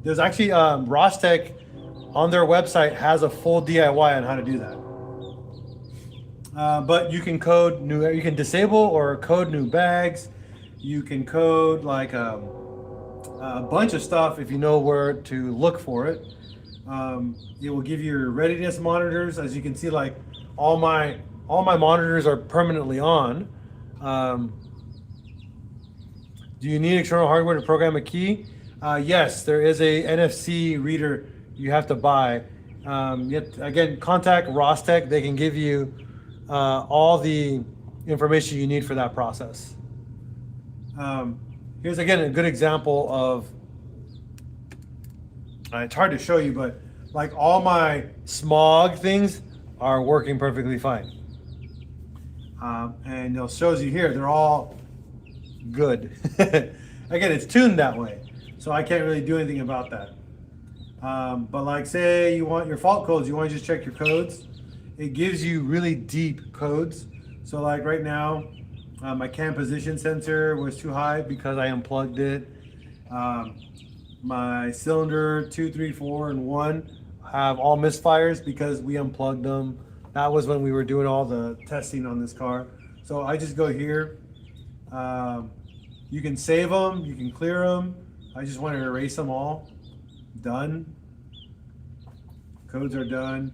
There's actually Rostec on their website has a full DIY on how to do that. But you can code you can disable or code new bags. You can code like a bunch of stuff if you know where to look for it. It will give you your readiness monitors. As you can see, like all my monitors are permanently on. Do you need external hardware to program a key? Yes, there is a NFC reader you have to buy. Again, contact Rostec. They can give you all the information you need for that process. Here's again a good example of, it's hard to show you, but like all my smog things are working perfectly fine. And it shows you here, they're all good. Again, it's tuned that way, so I can't really do anything about that. But like say you want your fault codes, you want to just check your codes. It gives you really deep codes. So like right now, my cam position sensor was too high because I unplugged it. My cylinder 2, 3, 4, and 1 have all misfires because we unplugged them. That was when we were doing all the testing on this car. So I just go here. You can save them, you can clear them. I just want to erase them all. Done. Codes are done.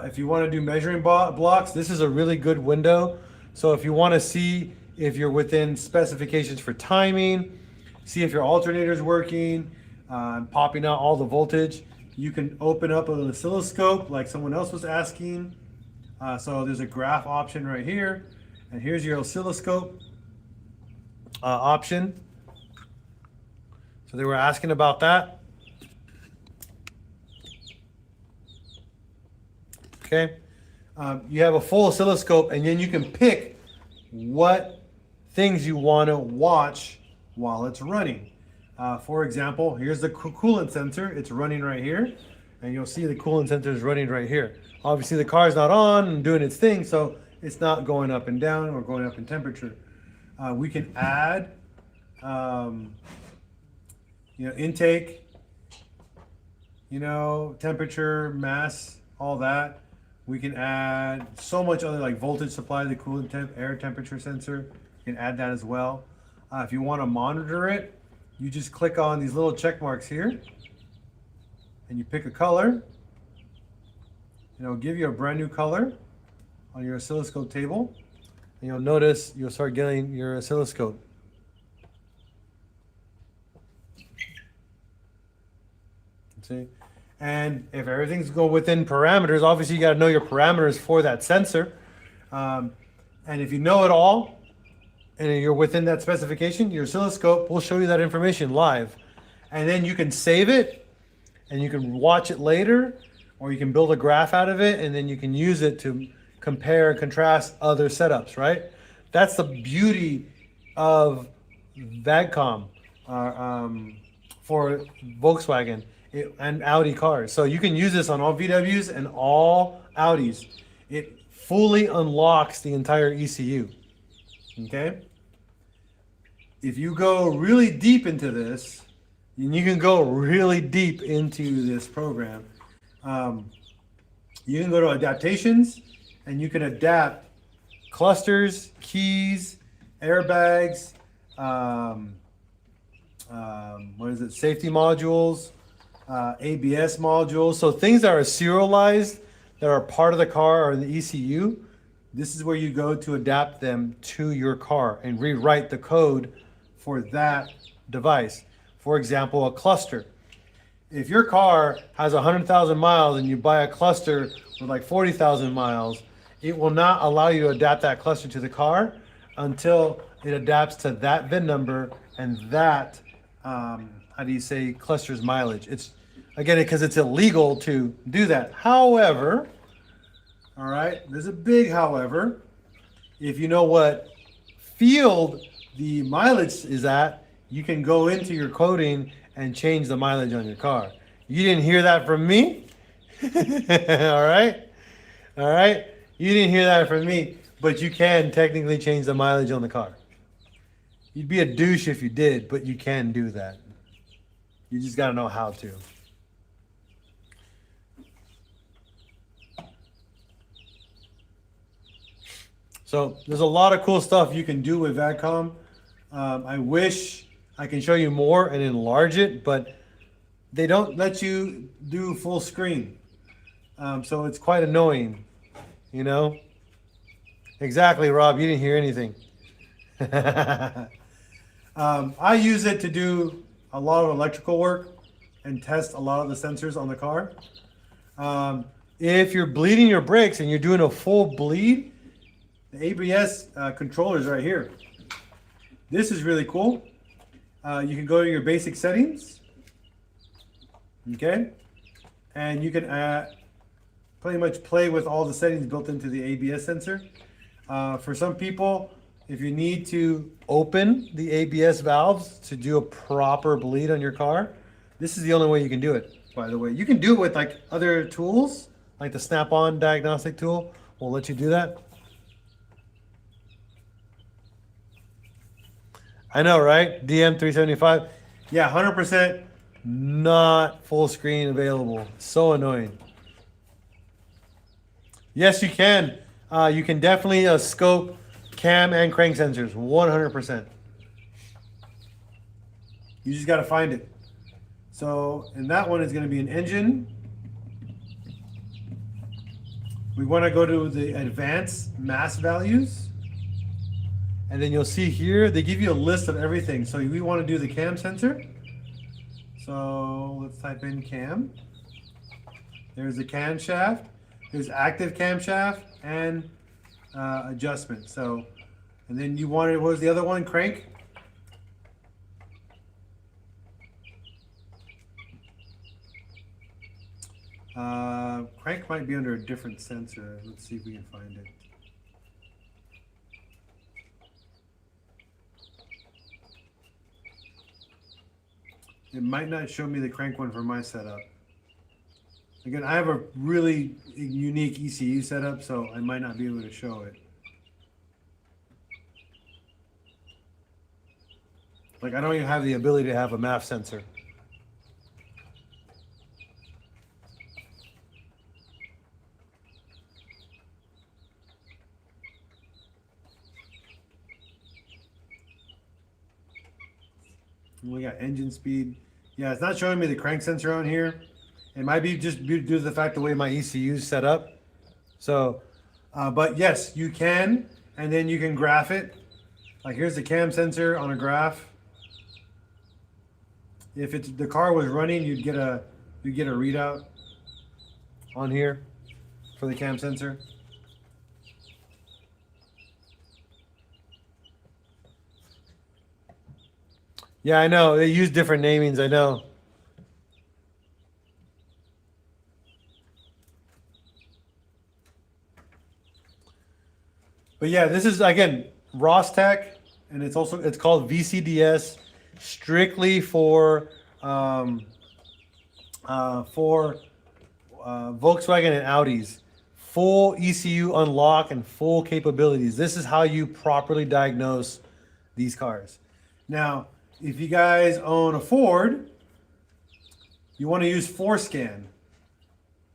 If you want to do measuring blocks, this is a really good window. So if you want to see if you're within specifications for timing, see if your alternator is working, popping out all the voltage, you can open up an oscilloscope like someone else was asking. So there's a graph option right here, and here's your oscilloscope option. So they were asking about that. Okay, you have a full oscilloscope, and then you can pick what things you want to watch while it's running. For example, here's the coolant sensor. It's running right here, and you'll see the coolant sensor is running right here. Obviously, the car's not on and doing its thing, so it's not going up and down or going up in temperature. We can add, intake, temperature, mass, all that. We can add so much other like voltage supply, the coolant temp, air temperature sensor. You can add that as well. If you want to monitor it, you just click on these little check marks here, and you pick a color, and it'll give you a brand new color on your oscilloscope table. And you'll notice you'll start getting your oscilloscope. See? And if everything's going within parameters, obviously you got to know your parameters for that sensor. And if you know it all and you're within that specification, your oscilloscope will show you that information live. And then you can save it and you can watch it later, or you can build a graph out of it and then you can use it to compare and contrast other setups, right? That's the beauty of VAGCOM for Volkswagen and Audi cars. So you can use this on all VWs and all Audis. It fully unlocks the entire ECU. Okay? If you go really deep into this, and you can go really deep into this program, you can go to adaptations and you can adapt clusters, keys, airbags, safety modules, ABS modules. So things that are serialized, that are part of the car or the ECU, this is where you go to adapt them to your car and rewrite the code for that device. For example, a cluster. If your car has 100,000 miles and you buy a cluster with like 40,000 miles, it will not allow you to adapt that cluster to the car until it adapts to that VIN number and that, cluster's mileage. It's, again, because it's illegal to do that. However, all right, there's a big however. If you know what field the mileage is at, you can go into your coding and change the mileage on your car. You didn't hear that from me? All right? All right? You didn't hear that from me, but you can technically change the mileage on the car. You'd be a douche if you did, but you can do that. You just got to know how to. So there's a lot of cool stuff you can do with VAGCOM. I wish I can show you more and enlarge it, but they don't let you do full screen. So it's quite annoying, you know? Exactly, Rob, you didn't hear anything. I use it to do a lot of electrical work and test a lot of the sensors on the car. If you're bleeding your brakes and you're doing a full bleed, the ABS controller is right here. This is really cool. You can go to your basic settings, okay? And you can pretty much play with all the settings built into the ABS sensor. For some people, if you need to open the ABS valves to do a proper bleed on your car, this is the only way you can do it, by the way. You can do it with like other tools, like the Snap-on diagnostic tool will let you do that. I know, right? DM375. Yeah, 100% not full screen available. So annoying. Yes, you can. You can definitely scope cam and crank sensors, 100%. You just got to find it. So, and that one is going to be an engine. We want to go to the advanced mass values. And then you'll see here, they give you a list of everything. So we want to do the cam sensor. So let's type in cam. There's the camshaft. There's active camshaft and adjustment. So, and then you wanted, what was the other one? Crank. Crank might be under a different sensor. Let's see if we can find it. It might not show me the crank one for my setup. Again, I have a really unique ECU setup, so I might not be able to show it. Like, I don't even have the ability to have a MAF sensor. We got engine speed. Yeah, it's not showing me the crank sensor on here. It might be just due to the fact the way my ECU is set up. So, but yes, you can, and then you can graph it. Like here's the cam sensor on a graph. If it's the car was running, you'd you get a readout on here for the cam sensor. Yeah, I know. They use different namings, I know. But yeah, this is again Rostec, and it's called VCDS, strictly for Volkswagen and Audis. Full ECU unlock and full capabilities. This is how you properly diagnose these cars. Now, if you guys own a Ford, you want to use ForeScan.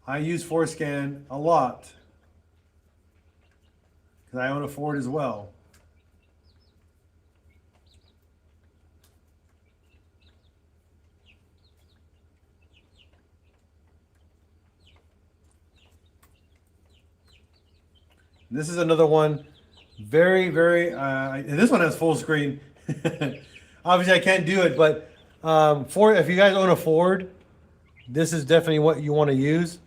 I use ForeScan a lot because I own a Ford as well. This is another one, very, this one has full screen. Obviously I can't do it, but if you guys own a Ford, this is definitely what you want to use.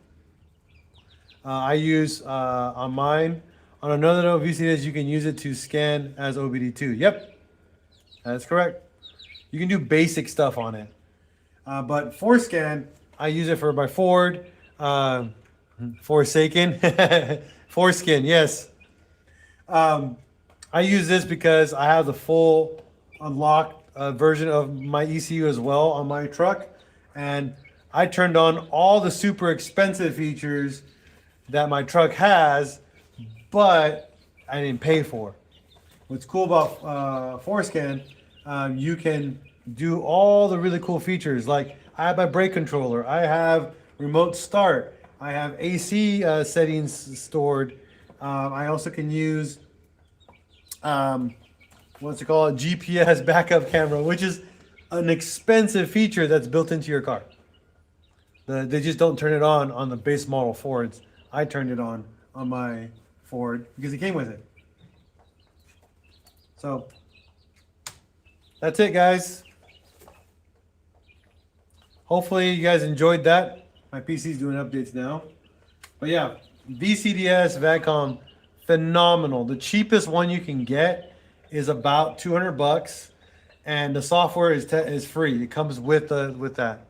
I use on mine. On another note, VCDS, you can use it to scan as OBD2. Yep, that's correct. You can do basic stuff on it. But ForeScan, I use it for my Ford. Forsaken. Foreskin, yes. I use this because I have the full unlocked version of my ECU as well on my truck. And I turned on all the super expensive features that my truck has, but I didn't pay for. What's cool about Forescan, you can do all the really cool features. Like I have my brake controller, I have remote start, I have AC settings stored. I also can use what's it called, GPS backup camera, which is an expensive feature that's built into your car. They just don't turn it on the base model Fords. I turned it on my Ford because it came with it. So that's it, guys. Hopefully you guys enjoyed that. My PC's doing updates now. But yeah, VCDS VADCOM, phenomenal. The cheapest one you can get is about $200, and the software is free. It comes with that.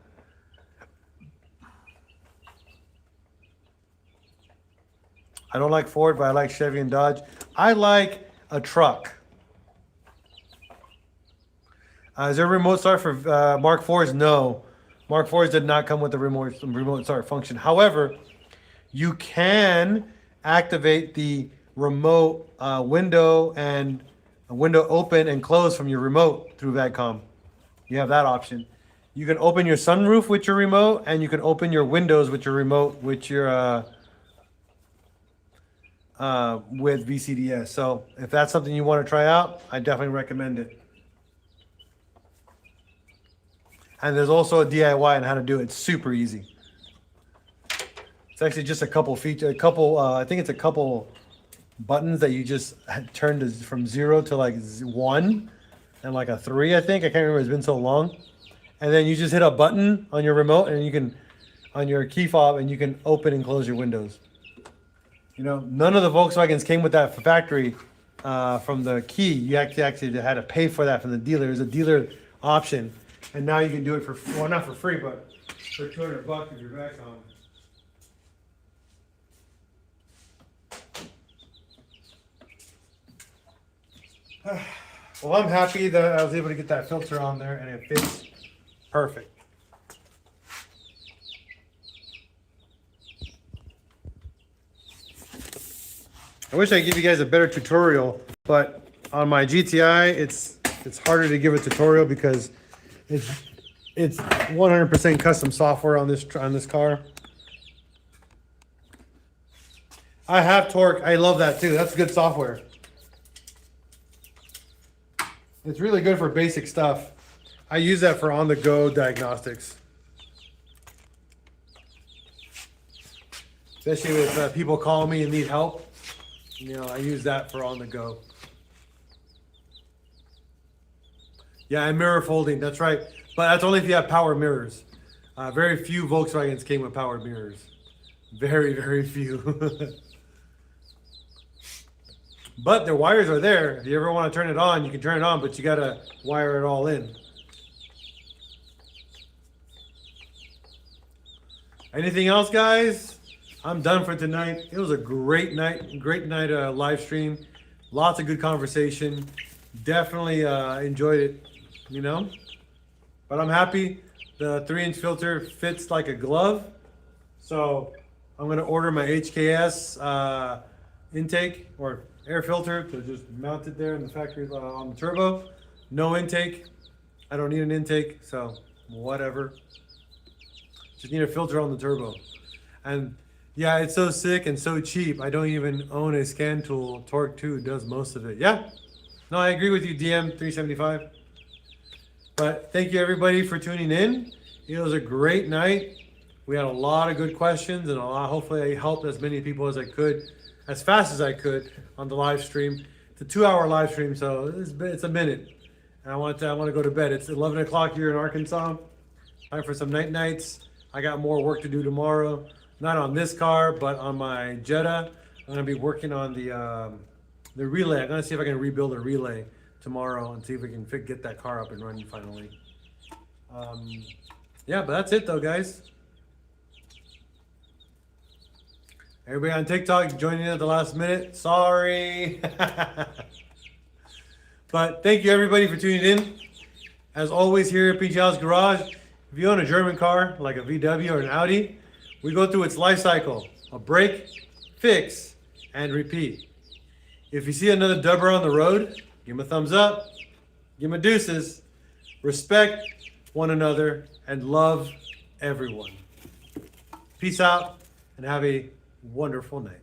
I don't like Ford, but I like Chevy and Dodge. I like a truck. Is there a remote start for Mark IVs? No. Mark IVs did not come with the remote start function. However, you can activate the remote window and a window open and close from your remote through VADCOM. You have that option. You can open your sunroof with your remote, and you can open your windows with your remote with your with VCDS. So if that's something you want to try out, I definitely recommend it. And there's also a DIY on how to do it. It's super easy. It's actually just a couple features, I think it's a couple buttons that you just turn from 0 to like 1 and like a 3, I think. I can't remember, it's been so long. And then you just hit a button on your remote and you can, on your key fob, and you can open and close your windows. You know, none of the Volkswagens came with that factory from the key. You actually had to pay for that from the dealer. It's a dealer option. And now you can do it for, well, not for free, but for $200 if you're back on. Well, I'm happy that I was able to get that filter on there and it fits perfect. I wish I could give you guys a better tutorial, but on my GTI, it's harder to give a tutorial because it's 100% custom software on this car. I have Torque. I love that too. That's good software. It's really good for basic stuff. I use that for on-the-go diagnostics. Especially with people calling me and need help. You know, I use that for on-the-go. Yeah, and mirror folding, that's right. But that's only if you have power mirrors. Very few Volkswagens came with powered mirrors. Very, very few. But the wires are there. If you ever want to turn it on, you can turn it on, but you gotta wire it all in. Anything else, guys? I'm done for tonight. It was a great night live stream. Lots of good conversation. Definitely enjoyed it, you know. But I'm happy. The 3-inch filter fits like a glove. So I'm gonna order my HKS intake or air filter to just mount it there in the factory on the turbo. No intake. I don't need an intake, so whatever. Just need a filter on the turbo. And yeah, it's so sick and so cheap. I don't even own a scan tool. Torque 2 does most of it. Yeah. No, I agree with you, DM375. But thank you everybody for tuning in. It was a great night. We had a lot of good questions and hopefully I helped as many people as I could, as fast as I could on the live stream. It's a 2-hour live stream, so it's a minute. And I want to go to bed. It's 11 o'clock here in Arkansas. Time for some nights. I got more work to do tomorrow. Not on this car, but on my Jetta. I'm gonna be working on the relay. I'm gonna see if I can rebuild a relay tomorrow and see if we can get that car up and running finally. Yeah, but that's it though, guys. Everybody on TikTok joining at the last minute. Sorry. But thank you everybody for tuning in. As always here at PincheAls Garage, if you own a German car like a VW or an Audi, we go through its life cycle. A break, fix, and repeat. If you see another dubber on the road, give him a thumbs up, give him a deuces, respect one another, and love everyone. Peace out, and have a wonderful night.